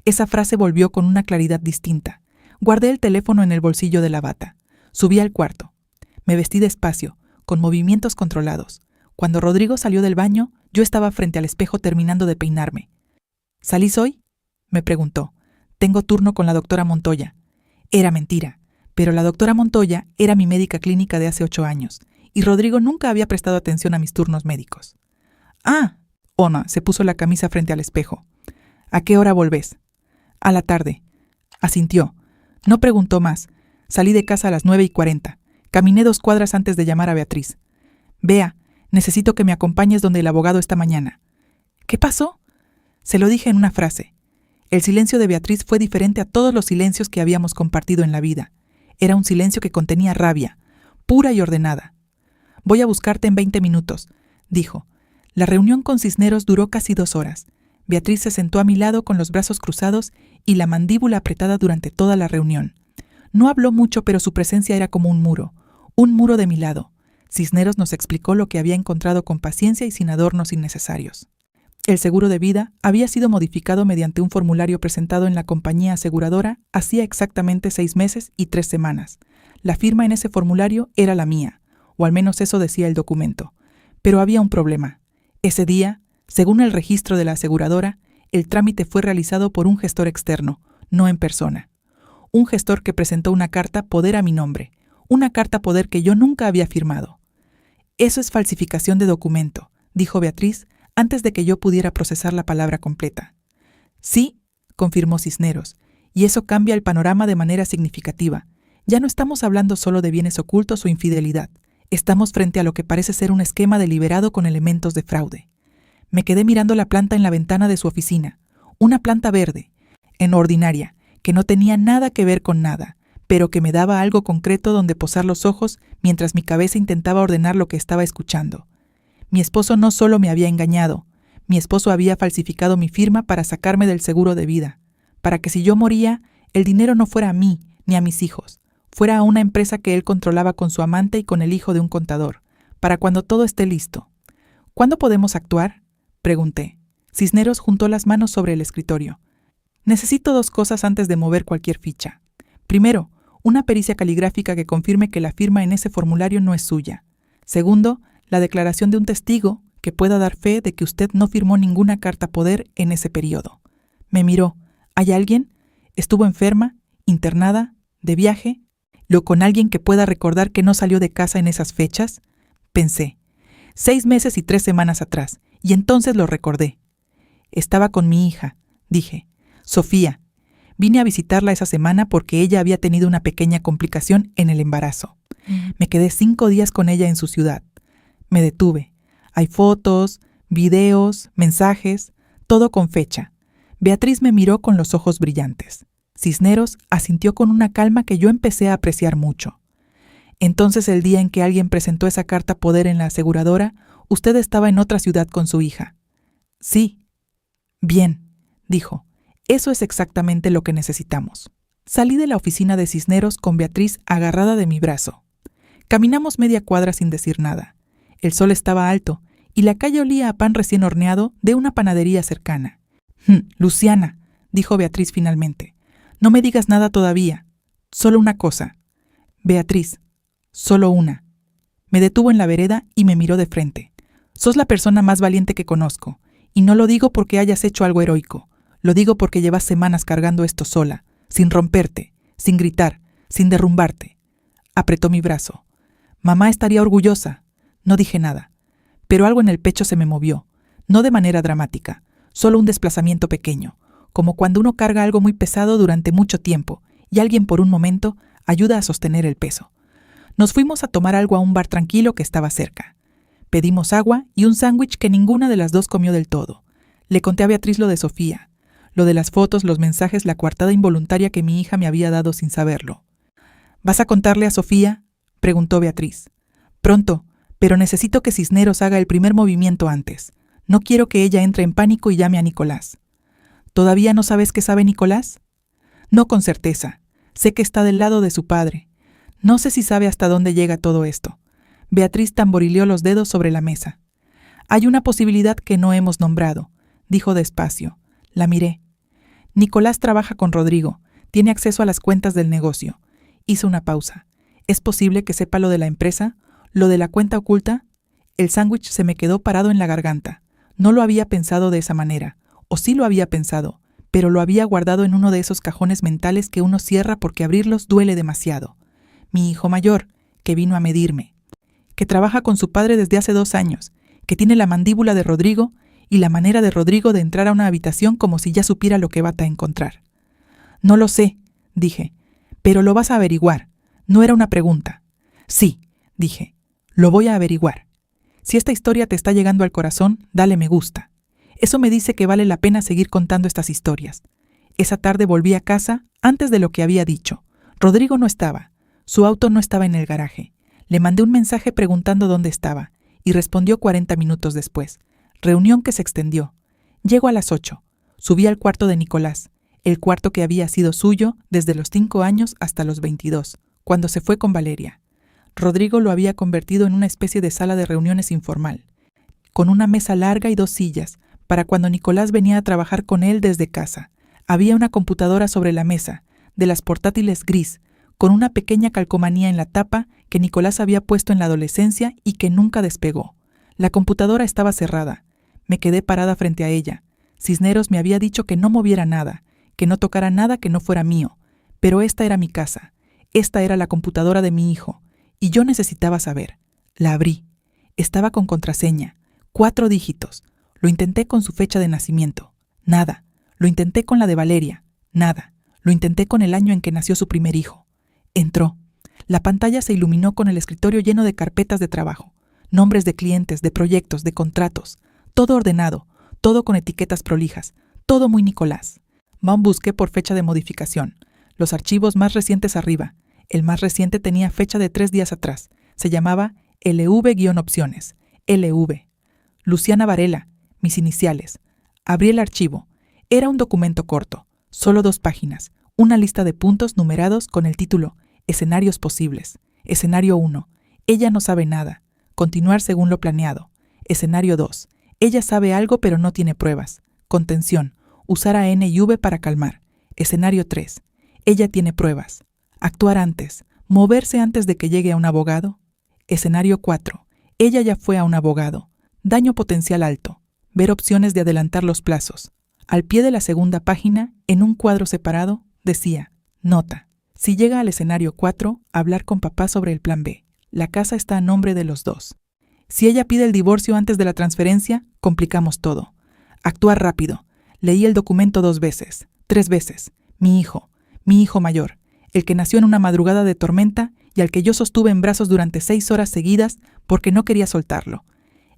Esa frase volvió con una claridad distinta. Guardé el teléfono en el bolsillo de la bata. Subí al cuarto. Me vestí despacio, con movimientos controlados. Cuando Rodrigo salió del baño, yo estaba frente al espejo terminando de peinarme. «¿Salís hoy?», me preguntó. «Tengo turno con la doctora Montoya». Era mentira. Pero la doctora Montoya era mi médica clínica de hace 8 años, y Rodrigo nunca había prestado atención a mis turnos médicos. «Ah», Ona se puso la camisa frente al espejo. «¿A qué hora volvés?» «A la tarde». Asintió. No preguntó más. Salí de casa a las 9:40. Caminé 2 cuadras antes de llamar a Beatriz. «Bea, necesito que me acompañes donde el abogado esta mañana». «¿Qué pasó?» Se lo dije en una frase. El silencio de Beatriz fue diferente a todos los silencios que habíamos compartido en la vida. Era un silencio que contenía rabia, pura y ordenada. «Voy a buscarte en 20 minutos», dijo. La reunión con Cisneros duró casi 2 horas. Beatriz se sentó a mi lado con los brazos cruzados y la mandíbula apretada durante toda la reunión. No habló mucho, pero su presencia era como un muro de mi lado. Cisneros nos explicó lo que había encontrado con paciencia y sin adornos innecesarios. El seguro de vida había sido modificado mediante un formulario presentado en la compañía aseguradora hacía exactamente 6 meses y 3 semanas. La firma en ese formulario era la mía, o al menos eso decía el documento. Pero había un problema. Ese día, según el registro de la aseguradora, el trámite fue realizado por un gestor externo, no en persona. Un gestor que presentó una carta poder a mi nombre, una carta poder que yo nunca había firmado. «Eso es falsificación de documento», dijo Beatriz, antes de que yo pudiera procesar la palabra completa. «Sí», confirmó Cisneros, «y eso cambia el panorama de manera significativa. Ya no estamos hablando solo de bienes ocultos o infidelidad. Estamos frente a lo que parece ser un esquema deliberado con elementos de fraude». Me quedé mirando la planta en la ventana de su oficina. Una planta verde, en ordinaria, que no tenía nada que ver con nada, pero que me daba algo concreto donde posar los ojos mientras mi cabeza intentaba ordenar lo que estaba escuchando. Mi esposo no solo me había engañado, mi esposo había falsificado mi firma para sacarme del seguro de vida, para que si yo moría, el dinero no fuera a mí ni a mis hijos, fuera a una empresa que él controlaba con su amante y con el hijo de un contador, para cuando todo esté listo. «¿Cuándo podemos actuar?», pregunté. Cisneros juntó las manos sobre el escritorio. «Necesito 2 cosas antes de mover cualquier ficha. Primero, una pericia caligráfica que confirme que la firma en ese formulario no es suya. Segundo, la declaración de un testigo que pueda dar fe de que usted no firmó ninguna carta poder en ese periodo». Me miró. «¿Hay alguien? ¿Estuvo enferma? ¿Internada? ¿De viaje? ¿Lo con alguien que pueda recordar que no salió de casa en esas fechas?». Pensé. 6 meses y 3 semanas atrás, y entonces lo recordé. «Estaba con mi hija», dije. «Sofía. Vine a visitarla esa semana porque ella había tenido una pequeña complicación en el embarazo. Me quedé 5 días con ella en su ciudad. Me detuve. Hay fotos, videos, mensajes, todo con fecha». Beatriz me miró con los ojos brillantes. Cisneros asintió con una calma que yo empecé a apreciar mucho. «Entonces, el día en que alguien presentó esa carta poder en la aseguradora, usted estaba en otra ciudad con su hija». «Sí». «Bien», dijo. «Eso es exactamente lo que necesitamos». Salí de la oficina de Cisneros con Beatriz agarrada de mi brazo. Caminamos media cuadra sin decir nada. El sol estaba alto y la calle olía a pan recién horneado de una panadería cercana. «Luciana», dijo Beatriz finalmente, «no me digas nada todavía. Solo una cosa». «Beatriz, solo una». Me detuvo en la vereda y me miró de frente. «Sos la persona más valiente que conozco, y no lo digo porque hayas hecho algo heroico. Lo digo porque llevas semanas cargando esto sola, sin romperte, sin gritar, sin derrumbarte». Apretó mi brazo. «Mamá estaría orgullosa». No dije nada, pero algo en el pecho se me movió, no de manera dramática, solo un desplazamiento pequeño, como cuando uno carga algo muy pesado durante mucho tiempo y alguien por un momento ayuda a sostener el peso. Nos fuimos a tomar algo a un bar tranquilo que estaba cerca. Pedimos agua y un sándwich que ninguna de las dos comió del todo. Le conté a Beatriz lo de Sofía, lo de las fotos, los mensajes, la coartada involuntaria que mi hija me había dado sin saberlo. «¿Vas a contarle a Sofía?», preguntó Beatriz. «Pronto, pero necesito que Cisneros haga el primer movimiento antes. No quiero que ella entre en pánico y llame a Nicolás». «¿Todavía no sabes qué sabe Nicolás?». «No con certeza. Sé que está del lado de su padre. No sé si sabe hasta dónde llega todo esto». Beatriz tamborileó los dedos sobre la mesa. «Hay una posibilidad que no hemos nombrado», dijo despacio. La miré. «Nicolás trabaja con Rodrigo. Tiene acceso a las cuentas del negocio». Hizo una pausa. «¿Es posible que sepa lo de la empresa? ¿Lo de la cuenta oculta?». El sándwich se me quedó parado en la garganta. No lo había pensado de esa manera. O sí lo había pensado, pero lo había guardado en uno de esos cajones mentales que uno cierra porque abrirlos duele demasiado. mi hijo mayor, que vino a medirme, que trabaja con su padre desde hace 2 años, que tiene la mandíbula de Rodrigo y la manera de Rodrigo de entrar a una habitación como si ya supiera lo que va a encontrar. No lo sé, dije, pero lo vas a averiguar. No era una pregunta. Sí, dije, lo voy a averiguar. Si esta historia te está llegando al corazón, dale me gusta. Eso me dice que vale la pena seguir contando estas historias. Esa tarde volví a casa antes de lo que había dicho. Rodrigo no estaba. Su auto no estaba en el garaje. Le mandé un mensaje preguntando dónde estaba y respondió 40 minutos después. Reunión que se extendió. Llego a las 8. Subí al cuarto de Nicolás, el cuarto que había sido suyo desde los 5 años hasta los 22, cuando se fue con Valeria. Rodrigo lo había convertido en una especie de sala de reuniones informal, con una mesa larga y 2 sillas, para cuando Nicolás venía a trabajar con él desde casa. Había una computadora sobre la mesa, de las portátiles gris, con una pequeña calcomanía en la tapa que Nicolás había puesto en la adolescencia y que nunca despegó. La computadora estaba cerrada. Me quedé parada frente a ella. Cisneros me había dicho que no moviera nada, que no tocara nada que no fuera mío. Pero esta era mi casa. Esta era la computadora de mi hijo. Y yo necesitaba saber. La abrí. Estaba con contraseña. 4 dígitos. Lo intenté con su fecha de nacimiento. Nada. Lo intenté con la de Valeria. Nada. Lo intenté con el año en que nació su primer hijo. Entró. La pantalla se iluminó con el escritorio lleno de carpetas de trabajo. Nombres de clientes, de proyectos, de contratos. Todo ordenado. Todo con etiquetas prolijas. Todo muy Nicolás. Busqué por fecha de modificación. Los archivos más recientes arriba. El más reciente tenía fecha de 3 días atrás. Se llamaba LV-opciones. LV. Luciana Varela. Mis iniciales. Abrí el archivo. Era un documento corto. Solo 2 páginas. Una lista de puntos numerados con el título Escenarios posibles. Escenario 1. Ella no sabe nada. Continuar según lo planeado. Escenario 2. Ella sabe algo pero no tiene pruebas. Contención. Usar a N y V para calmar. Escenario 3. Ella tiene pruebas. Actuar antes. Moverse antes de que llegue a un abogado. Escenario 4. Ella ya fue a un abogado. Daño potencial alto. Ver opciones de adelantar los plazos. Al pie de la segunda página, en un cuadro separado, decía, nota. Si llega al escenario 4, hablar con papá sobre el plan B. La casa está a nombre de los 2. Si ella pide el divorcio antes de la transferencia, complicamos todo. Actuar rápido. Leí el documento 2 veces, 3 veces. Mi hijo mayor, el que nació en una madrugada de tormenta y al que yo sostuve en brazos durante 6 horas seguidas porque no quería soltarlo.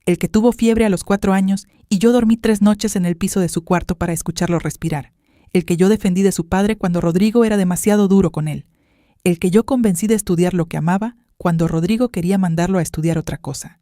El que tuvo fiebre a los 4 años y yo dormí 3 noches en el piso de su cuarto para escucharlo respirar. El que yo defendí de su padre cuando Rodrigo era demasiado duro con él. El que yo convencí de estudiar lo que amaba cuando Rodrigo quería mandarlo a estudiar otra cosa.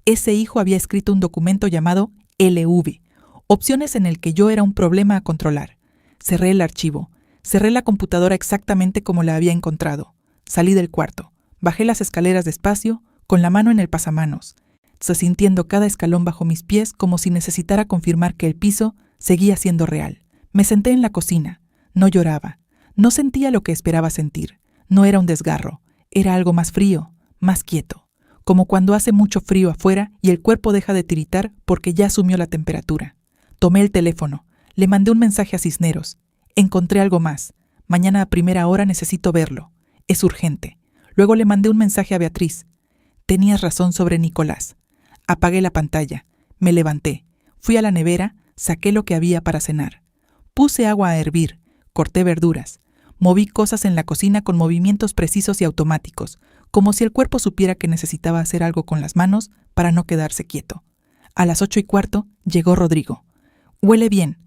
Ese hijo había escrito un documento llamado LV, opciones en el que yo era un problema a controlar. Cerré el archivo. Cerré la computadora exactamente como la había encontrado. Salí del cuarto. Bajé las escaleras despacio, con la mano en el pasamanos, sintiendo cada escalón bajo mis pies como si necesitara confirmar que el piso seguía siendo real. Me senté en la cocina. No lloraba. No sentía lo que esperaba sentir. No era un desgarro. Era algo más frío, más quieto. Como cuando hace mucho frío afuera y el cuerpo deja de tiritar porque ya asumió la temperatura. Tomé el teléfono. Le mandé un mensaje a Cisneros. Encontré algo más. Mañana a primera hora necesito verlo. Es urgente. Luego le mandé un mensaje a Beatriz. Tenías razón sobre Nicolás. Apagué la pantalla. Me levanté. Fui a la nevera, saqué lo que había para cenar. Puse agua a hervir. Corté verduras. Moví cosas en la cocina con movimientos precisos y automáticos, como si el cuerpo supiera que necesitaba hacer algo con las manos para no quedarse quieto. A las 8:15 llegó Rodrigo. «Huele bien»,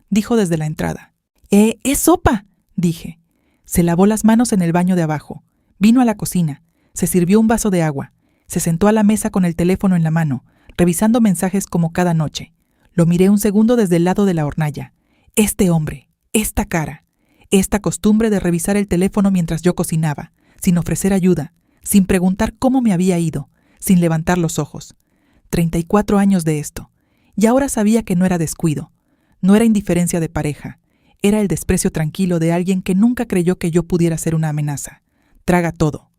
dijo desde la entrada. «¡Es sopa!», dije. Se lavó las manos en el baño de abajo. Vino a la cocina. Se sirvió un vaso de agua. Se sentó a la mesa con el teléfono en la mano, revisando mensajes como cada noche. Lo miré un segundo desde el lado de la hornalla. Este hombre, esta cara, esta costumbre de revisar el teléfono mientras yo cocinaba, sin ofrecer ayuda, sin preguntar cómo me había ido, sin levantar los ojos. 34 años de esto. Y ahora sabía que no era descuido. No era indiferencia de pareja. Era el desprecio tranquilo de alguien que nunca creyó que yo pudiera ser una amenaza. Traga todo.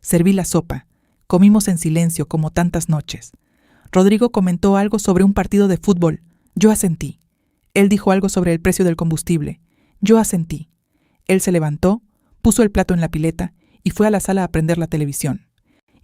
Serví la sopa. Comimos en silencio como tantas noches. Rodrigo comentó algo sobre un partido de fútbol. Yo asentí. Él dijo algo sobre el precio del combustible. Yo asentí. Él se levantó, puso el plato en la pileta y fue a la sala a prender la televisión.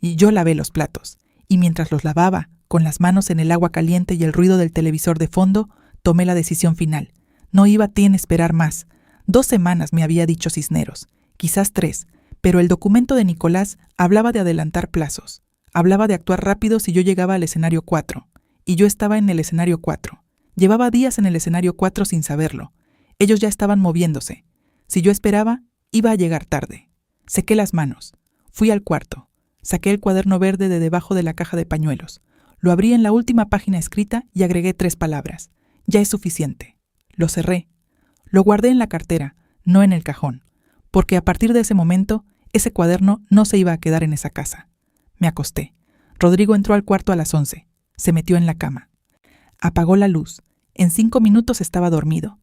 Y yo lavé los platos, y mientras los lavaba, con las manos en el agua caliente y el ruido del televisor de fondo, tomé la decisión final. No iba a esperar más. 2 semanas me había dicho Cisneros, quizás 3, pero el documento de Nicolás hablaba de adelantar plazos. Hablaba de actuar rápido si yo llegaba al escenario 4. Y yo estaba en el escenario 4. Llevaba días en el escenario 4 sin saberlo. Ellos ya estaban moviéndose. Si yo esperaba, iba a llegar tarde. Sequé las manos. Fui al cuarto. Saqué el cuaderno verde de debajo de la caja de pañuelos. Lo abrí en la última página escrita y agregué 3 palabras. Ya es suficiente. Lo cerré. Lo guardé en la cartera, no en el cajón, porque a partir de ese momento, ese cuaderno no se iba a quedar en esa casa. Me acosté. Rodrigo entró al cuarto a las 11. Se metió en la cama. Apagó la luz. En 5 minutos estaba dormido.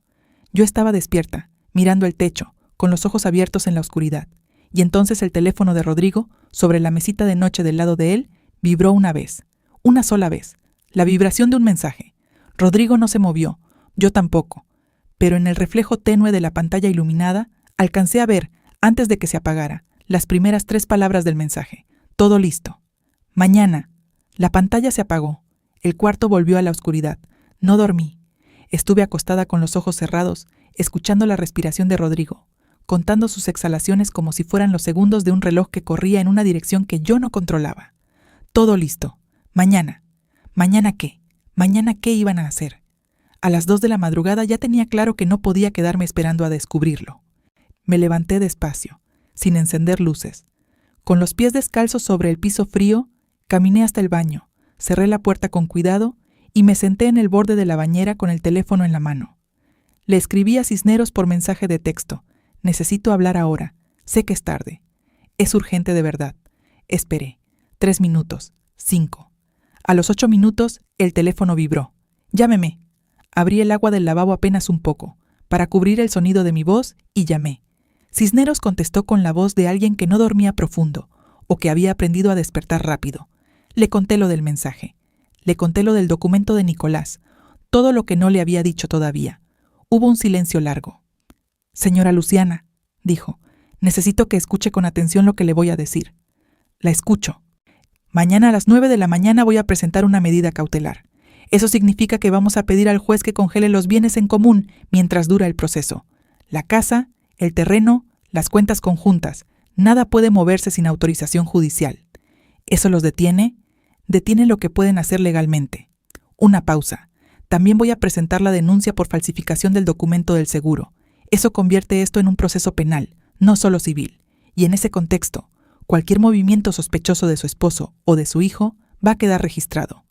Yo estaba despierta, mirando el techo, con los ojos abiertos en la oscuridad, y entonces el teléfono de Rodrigo, sobre la mesita de noche del lado de él, vibró una vez. Una sola vez. La vibración de un mensaje. Rodrigo no se movió, yo tampoco, pero en el reflejo tenue de la pantalla iluminada, alcancé a ver, antes de que se apagara, las primeras 3 palabras del mensaje. Todo listo. Mañana. La pantalla se apagó. El cuarto volvió a la oscuridad. No dormí. Estuve acostada con los ojos cerrados, escuchando la respiración de Rodrigo, contando sus exhalaciones como si fueran los segundos de un reloj que corría en una dirección que yo no controlaba. Todo listo. Mañana. ¿Mañana qué? ¿Mañana qué iban a hacer? A las 2 de la madrugada ya tenía claro que no podía quedarme esperando a descubrirlo. Me levanté despacio, sin encender luces. Con los pies descalzos sobre el piso frío, caminé hasta el baño, cerré la puerta con cuidado y me senté en el borde de la bañera con el teléfono en la mano. Le escribí a Cisneros por mensaje de texto. Necesito hablar ahora. Sé que es tarde. Es urgente de verdad. Esperé. 3 minutos. 5. A los 8 minutos, el teléfono vibró. Llámeme. Abrí el agua del lavabo apenas un poco, para cubrir el sonido de mi voz, y llamé. Cisneros contestó con la voz de alguien que no dormía profundo, o que había aprendido a despertar rápido. Le conté lo del mensaje. Le conté lo del documento de Nicolás, todo lo que no le había dicho todavía. Hubo un silencio largo. Señora Luciana, dijo, necesito que escuche con atención lo que le voy a decir. La escucho. Mañana a las 9 de la mañana voy a presentar una medida cautelar. Eso significa que vamos a pedir al juez que congele los bienes en común mientras dura el proceso. La casa, el terreno, las cuentas conjuntas. Nada puede moverse sin autorización judicial. ¿Eso los detiene? Detiene lo que pueden hacer legalmente. Una pausa. También voy a presentar la denuncia por falsificación del documento del seguro. Eso convierte esto en un proceso penal, no solo civil. Y en ese contexto, cualquier movimiento sospechoso de su esposo o de su hijo va a quedar registrado.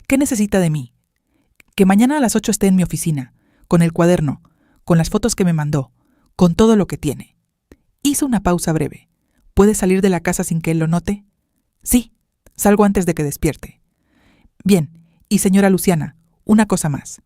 ¿Qué necesita de mí? Que mañana a las 8 esté en mi oficina, con el cuaderno, con las fotos que me mandó, con todo lo que tiene. Hizo una pausa breve. ¿Puede salir de la casa sin que él lo note? Sí, salgo antes de que despierte. Bien, y señora Luciana, una cosa más.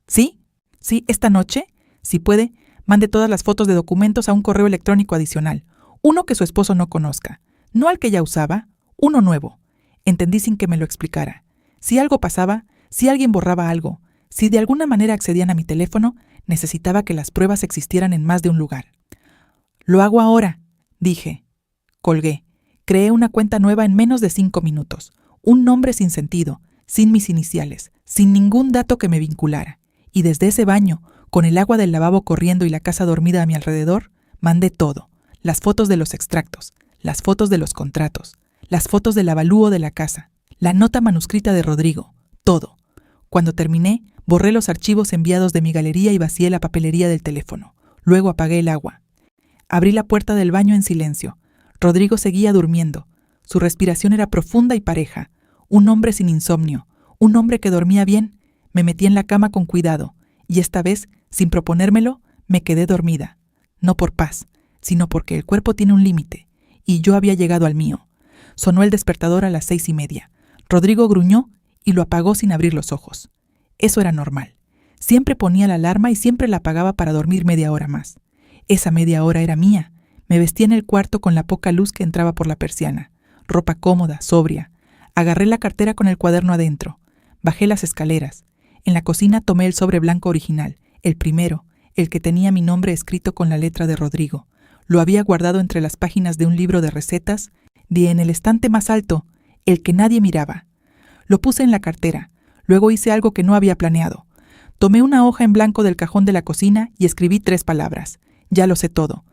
¿Sí? Sí, esta noche, si puede, mande todas las fotos de documentos a un correo electrónico adicional, uno que su esposo no conozca, no al que ya usaba, uno nuevo. Entendí sin que me lo explicara. Si algo pasaba, si alguien borraba algo, si de alguna manera accedían a mi teléfono, necesitaba que las pruebas existieran en más de un lugar. Lo hago ahora, dije. Colgué. Creé una cuenta nueva en menos de 5 minutos. Un nombre sin sentido, sin mis iniciales, sin ningún dato que me vinculara. Y desde ese baño, con el agua del lavabo corriendo y la casa dormida a mi alrededor, mandé todo. Las fotos de los extractos, las fotos de los contratos, las fotos del avalúo de la casa, la nota manuscrita de Rodrigo, todo. Cuando terminé, borré los archivos enviados de mi galería y vacié la papelería del teléfono. Luego apagué el agua. Abrí la puerta del baño en silencio. Rodrigo seguía durmiendo. Su respiración era profunda y pareja. Un hombre sin insomnio, un hombre que dormía bien. Me metí en la cama con cuidado, y esta vez, sin proponérmelo, me quedé dormida. No por paz, sino porque el cuerpo tiene un límite, y yo había llegado al mío. Sonó el despertador a las 6:30. Rodrigo gruñó y lo apagó sin abrir los ojos. Eso era normal. Siempre ponía la alarma y siempre la apagaba para dormir media hora más. Esa media hora era mía. Me vestí en el cuarto con la poca luz que entraba por la persiana. Ropa cómoda, sobria. Agarré la cartera con el cuaderno adentro. Bajé las escaleras. En la cocina tomé el sobre blanco original, el primero, el que tenía mi nombre escrito con la letra de Rodrigo. Lo había guardado entre las páginas de un libro de recetas, en el estante más alto, el que nadie miraba. Lo puse en la cartera. Luego hice algo que no había planeado. Tomé una hoja en blanco del cajón de la cocina y escribí 3 palabras. Ya lo sé todo.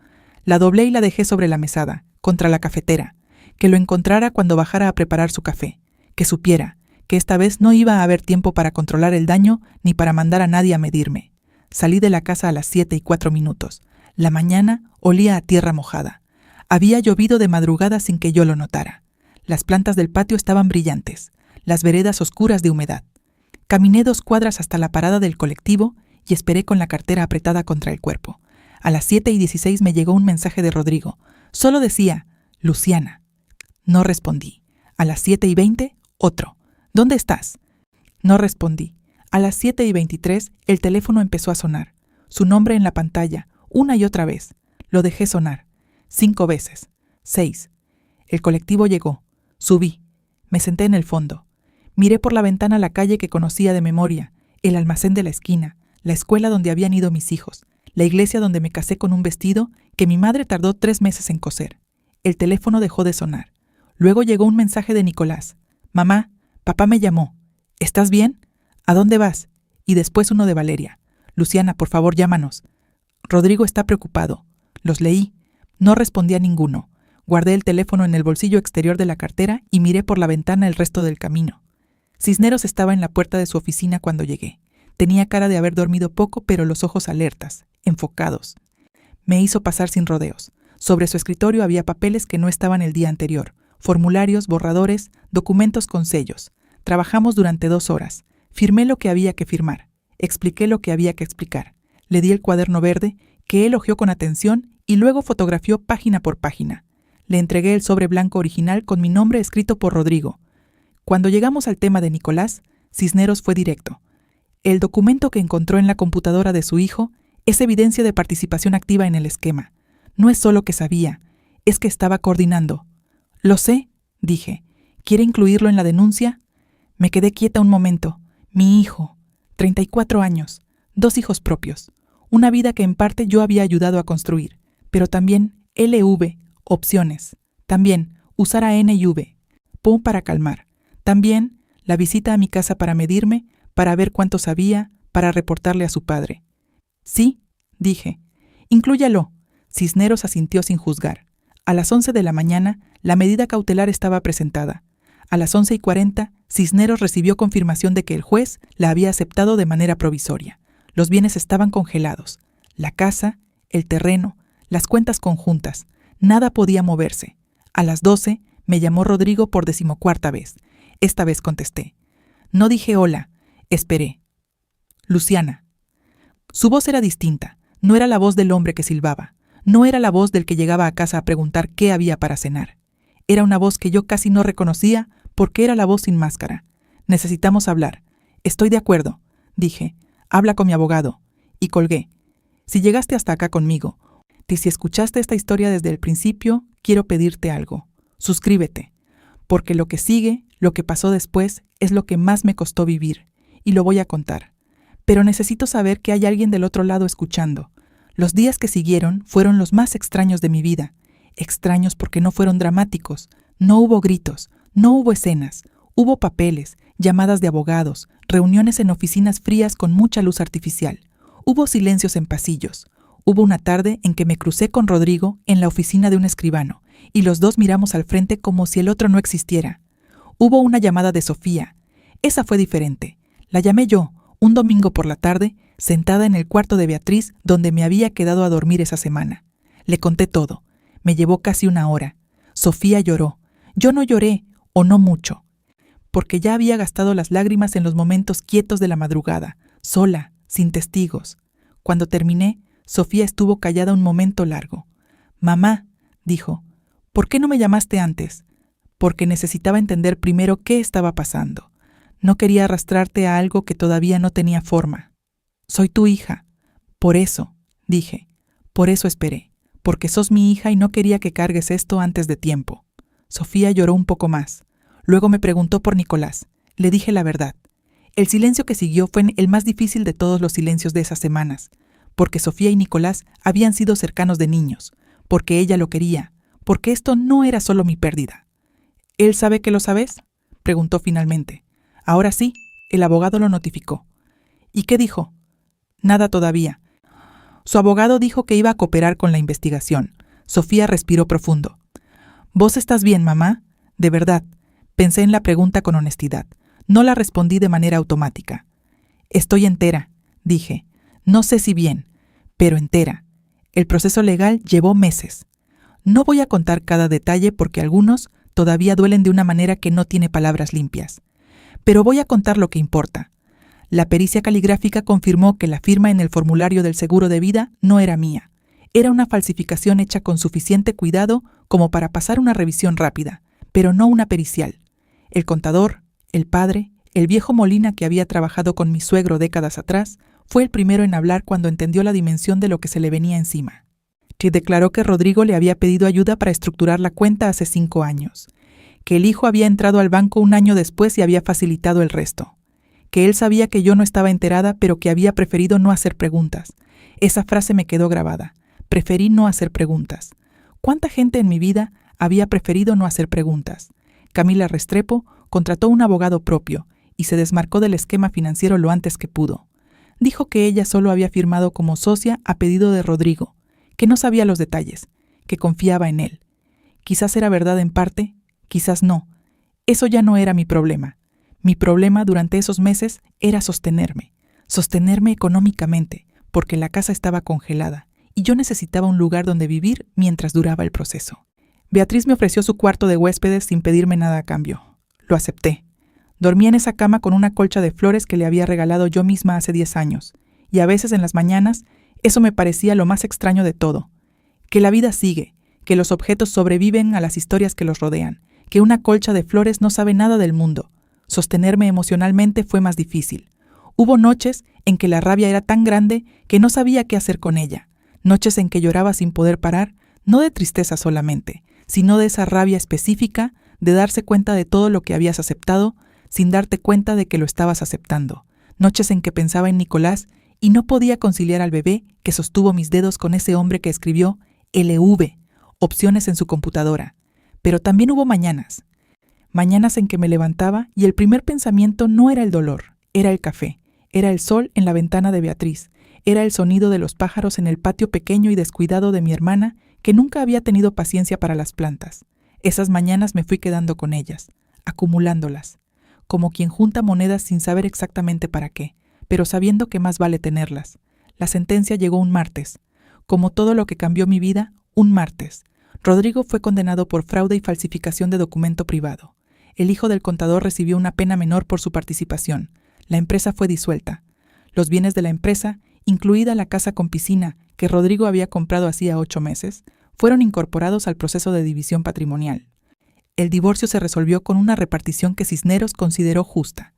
La doblé y la dejé sobre la mesada, contra la cafetera. Que lo encontrara cuando bajara a preparar su café. Que supiera que esta vez no iba a haber tiempo para controlar el daño ni para mandar a nadie a medirme. Salí de la casa a las 7:04. La mañana olía a tierra mojada. Había llovido de madrugada sin que yo lo notara. Las plantas del patio estaban brillantes, las veredas oscuras de humedad. Caminé 2 cuadras hasta la parada del colectivo y esperé con la cartera apretada contra el cuerpo. A las 7:16 me llegó un mensaje de Rodrigo. Solo decía, Luciana. No respondí. A las 7:20, otro. ¿Dónde estás? No respondí. A las 7:23, el teléfono empezó a sonar. Su nombre en la pantalla, una y otra vez. Lo dejé sonar. 5 veces. 6. El colectivo llegó. Subí. Me senté en el fondo. Miré por la ventana la calle que conocía de memoria, el almacén de la esquina, la escuela donde habían ido mis hijos, la iglesia donde me casé con un vestido que mi madre tardó 3 meses en coser. El teléfono dejó de sonar. Luego llegó un mensaje de Nicolás. Mamá, papá me llamó. ¿Estás bien? ¿A dónde vas? Y después uno de Valeria. Luciana, por favor, llámanos. Rodrigo está preocupado. Los leí. No respondí a ninguno. Guardé el teléfono en el bolsillo exterior de la cartera y miré por la ventana el resto del camino. Cisneros estaba en la puerta de su oficina cuando llegué. Tenía cara de haber dormido poco, pero los ojos alertas, enfocados. Me hizo pasar sin rodeos. Sobre su escritorio había papeles que no estaban el día anterior, formularios, borradores, documentos con sellos. Trabajamos durante 2 horas. Firmé lo que había que firmar. Expliqué lo que había que explicar. Le di el cuaderno verde, que él hojeó con atención y luego fotografió página por página. Le entregué el sobre blanco original con mi nombre escrito por Rodrigo. Cuando llegamos al tema de Nicolás, Cisneros fue directo. El documento que encontró en la computadora de su hijo es evidencia de participación activa en el esquema. No es solo que sabía, es que estaba coordinando. Lo sé, dije. ¿Quiere incluirlo en la denuncia? Me quedé quieta un momento. Mi hijo, 34 años, 2 hijos propios, una vida que en parte yo había ayudado a construir, pero también LV, opciones, también usar a N y V, POM para calmar, también la visita a mi casa para medirme, para ver cuánto sabía, para reportarle a su padre. Sí, dije, inclúyalo. Cisneros asintió sin juzgar. A las 11 de la mañana, la medida cautelar estaba presentada. A las 11:40, Cisneros recibió confirmación de que el juez la había aceptado de manera provisoria. Los bienes estaban congelados. La casa, el terreno, las cuentas conjuntas. Nada podía moverse. A las 12 me llamó Rodrigo por 14ª vez. Esta vez contesté. No dije hola, esperé. Luciana. Su voz era distinta. No era la voz del hombre que silbaba. No era la voz del que llegaba a casa a preguntar qué había para cenar. Era una voz que yo casi no reconocía porque era la voz sin máscara. Necesitamos hablar. Estoy de acuerdo, dije. Habla con mi abogado. Y colgué. Si llegaste hasta acá conmigo, y si escuchaste esta historia desde el principio, quiero pedirte algo. Suscríbete. Porque lo que sigue, lo que pasó después, es lo que más me costó vivir. Y lo voy a contar. Pero necesito saber que hay alguien del otro lado escuchando. Los días que siguieron fueron los más extraños de mi vida. Extraños porque no fueron dramáticos. No hubo gritos, no hubo escenas. Hubo papeles, llamadas de abogados, reuniones en oficinas frías con mucha luz artificial. Hubo silencios en pasillos. Hubo una tarde en que me crucé con Rodrigo en la oficina de un escribano y los dos miramos al frente como si el otro no existiera. Hubo una llamada de Sofía. Esa fue diferente. La llamé yo, un domingo por la tarde, sentada en el cuarto de Beatriz, donde me había quedado a dormir esa semana. Le conté todo. Me llevó casi 1 hora. Sofía lloró. Yo no lloré, o no mucho, porque ya había gastado las lágrimas en los momentos quietos de la madrugada, sola, sin testigos. Cuando terminé, Sofía estuvo callada un momento largo. Mamá, dijo, ¿por qué no me llamaste antes? Porque necesitaba entender primero qué estaba pasando. No quería arrastrarte a algo que todavía no tenía forma. Soy tu hija. Por eso, dije, por eso esperé, porque sos mi hija y no quería que cargues esto antes de tiempo. Sofía lloró un poco más. Luego me preguntó por Nicolás. Le dije la verdad. El silencio que siguió fue el más difícil de todos los silencios de esas semanas, porque Sofía y Nicolás habían sido cercanos de niños, porque ella lo quería, porque esto no era solo mi pérdida. ¿Él sabe que lo sabes?, preguntó finalmente. Ahora sí, el abogado lo notificó. ¿Y qué dijo? Nada todavía. Su abogado dijo que iba a cooperar con la investigación. Sofía respiró profundo. ¿Vos estás bien, mamá? De verdad. Pensé en la pregunta con honestidad. No la respondí de manera automática. Estoy entera, dije. No sé si bien, pero entera. El proceso legal llevó meses. No voy a contar cada detalle porque algunos todavía duelen de una manera que no tiene palabras limpias. Pero voy a contar lo que importa. La pericia caligráfica confirmó que la firma en el formulario del seguro de vida no era mía. Era una falsificación hecha con suficiente cuidado como para pasar una revisión rápida, pero no una pericial. El contador, el padre, el viejo Molina que había trabajado con mi suegro décadas atrás, fue el primero en hablar cuando entendió la dimensión de lo que se le venía encima. Que declaró que Rodrigo le había pedido ayuda para estructurar la cuenta hace 5 años, que el hijo había entrado al banco un año después y había facilitado el resto, que él sabía que yo no estaba enterada pero que había preferido no hacer preguntas. Esa frase me quedó grabada. Preferí no hacer preguntas. ¿Cuánta gente en mi vida había preferido no hacer preguntas? Camila Restrepo contrató un abogado propio y se desmarcó del esquema financiero lo antes que pudo. Dijo que ella solo había firmado como socia a pedido de Rodrigo, que no sabía los detalles, que confiaba en él. Quizás era verdad en parte, quizás no. Eso ya no era mi problema. Mi problema durante esos meses era sostenerme económicamente, porque la casa estaba congelada y yo necesitaba un lugar donde vivir mientras duraba el proceso. Beatriz me ofreció su cuarto de huéspedes sin pedirme nada a cambio. Lo acepté. Dormía en esa cama con una colcha de flores que le había regalado yo misma hace 10 años, y a veces en las mañanas eso me parecía lo más extraño de todo. Que la vida sigue, que los objetos sobreviven a las historias que los rodean, que una colcha de flores no sabe nada del mundo. Sostenerme emocionalmente fue más difícil. Hubo noches en que la rabia era tan grande que no sabía qué hacer con ella. Noches en que lloraba sin poder parar, no de tristeza solamente, sino de esa rabia específica de darse cuenta de todo lo que habías aceptado sin darte cuenta de que lo estabas aceptando. Noches en que pensaba en Nicolás y no podía conciliar al bebé que sostuvo mis dedos con ese hombre que escribió LV, opciones en su computadora. Pero también hubo mañanas. Mañanas en que me levantaba y el primer pensamiento no era el dolor, era el café, era el sol en la ventana de Beatriz, era el sonido de los pájaros en el patio pequeño y descuidado de mi hermana que nunca había tenido paciencia para las plantas. Esas mañanas me fui quedando con ellas, acumulándolas, como quien junta monedas sin saber exactamente para qué, pero sabiendo que más vale tenerlas. La sentencia llegó un martes. Como todo lo que cambió mi vida, un martes. Rodrigo fue condenado por fraude y falsificación de documento privado. El hijo del contador recibió una pena menor por su participación. La empresa fue disuelta. Los bienes de la empresa, incluida la casa con piscina que Rodrigo había comprado hacía 8 meses, fueron incorporados al proceso de división patrimonial. El divorcio se resolvió con una repartición que Cisneros consideró justa.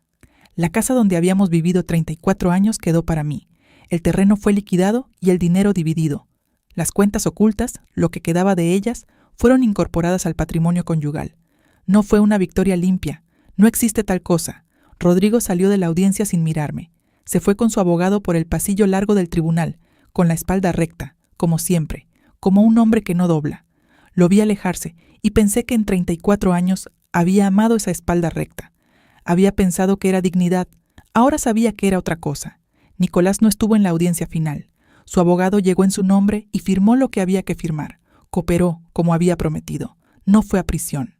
La casa donde habíamos vivido 34 años quedó para mí. El terreno fue liquidado y el dinero dividido. Las cuentas ocultas, lo que quedaba de ellas, fueron incorporadas al patrimonio conyugal. No fue una victoria limpia. No existe tal cosa. Rodrigo salió de la audiencia sin mirarme. Se fue con su abogado por el pasillo largo del tribunal, con la espalda recta, como siempre, como un hombre que no dobla. Lo vi alejarse y pensé que en 34 años había amado esa espalda recta. Había pensado que era dignidad. Ahora sabía que era otra cosa. Nicolás no estuvo en la audiencia final. Su abogado llegó en su nombre y firmó lo que había que firmar. Cooperó, como había prometido. No fue a prisión.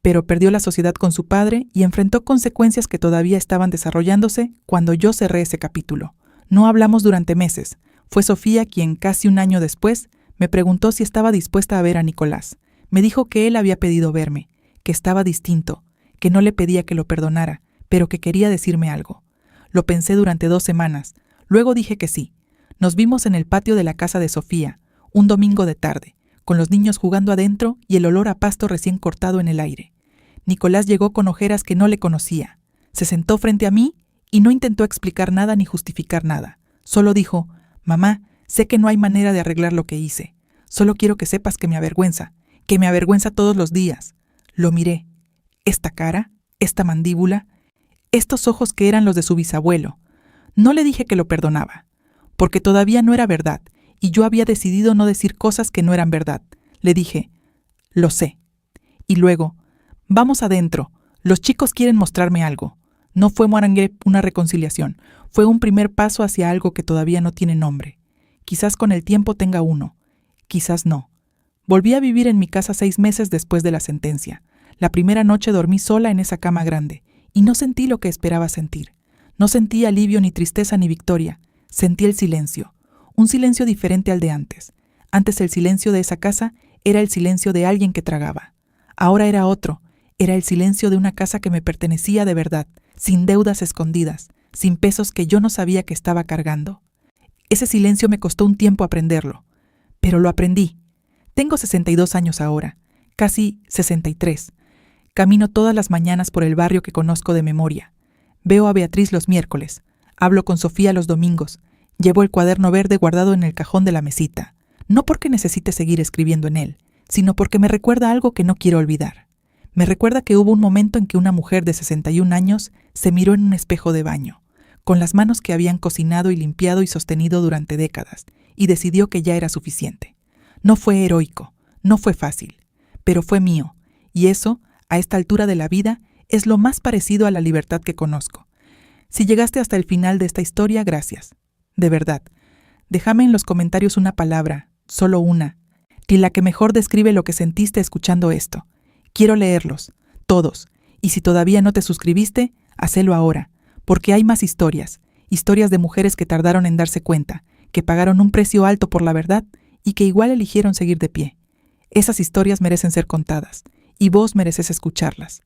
Pero perdió la sociedad con su padre y enfrentó consecuencias que todavía estaban desarrollándose cuando yo cerré ese capítulo. No hablamos durante meses. Fue Sofía quien, casi un año después, me preguntó si estaba dispuesta a ver a Nicolás. Me dijo que él había pedido verme, que estaba distinto, que no le pedía que lo perdonara, pero que quería decirme algo. Lo pensé durante 2 semanas. Luego dije que sí. Nos vimos en el patio de la casa de Sofía, un domingo de tarde, con los niños jugando adentro y el olor a pasto recién cortado en el aire. Nicolás llegó con ojeras que no le conocía. Se sentó frente a mí y no intentó explicar nada ni justificar nada. Solo dijo: «Mamá, sé que no hay manera de arreglar lo que hice. Solo quiero que sepas que me avergüenza todos los días». Lo miré. Esta cara, esta mandíbula, estos ojos que eran los de su bisabuelo. No le dije que lo perdonaba, porque todavía no era verdad, y yo había decidido no decir cosas que no eran verdad. Le dije, lo sé. Y luego, vamos adentro, los chicos quieren mostrarme algo. No fue Morangué una reconciliación, fue un primer paso hacia algo que todavía no tiene nombre. Quizás con el tiempo tenga uno, quizás no. Volví a vivir en mi casa 6 meses después de la sentencia. La primera noche dormí sola en esa cama grande, y no sentí lo que esperaba sentir. No sentí alivio ni tristeza ni victoria, sentí el silencio, un silencio diferente al de antes. Antes el silencio de esa casa era el silencio de alguien que tragaba. Ahora era otro, era el silencio de una casa que me pertenecía de verdad, sin deudas escondidas, sin pesos que yo no sabía que estaba cargando. Ese silencio me costó un tiempo aprenderlo, pero lo aprendí. Tengo 62 años ahora, casi 63. Camino todas las mañanas por el barrio que conozco de memoria. Veo a Beatriz los miércoles, hablo con Sofía los domingos, llevo el cuaderno verde guardado en el cajón de la mesita, no porque necesite seguir escribiendo en él, sino porque me recuerda algo que no quiero olvidar. Me recuerda que hubo un momento en que una mujer de 61 años se miró en un espejo de baño, con las manos que habían cocinado y limpiado y sostenido durante décadas, y decidió que ya era suficiente. No fue heroico, no fue fácil, pero fue mío, y eso, a esta altura de la vida, es lo más parecido a la libertad que conozco. Si llegaste hasta el final de esta historia, gracias. De verdad. Déjame en los comentarios una palabra, solo una, y la que mejor describe lo que sentiste escuchando esto. Quiero leerlos, todos, y si todavía no te suscribiste, hacelo ahora, porque hay más historias, historias de mujeres que tardaron en darse cuenta, que pagaron un precio alto por la verdad y que igual eligieron seguir de pie. Esas historias merecen ser contadas, y vos mereces escucharlas.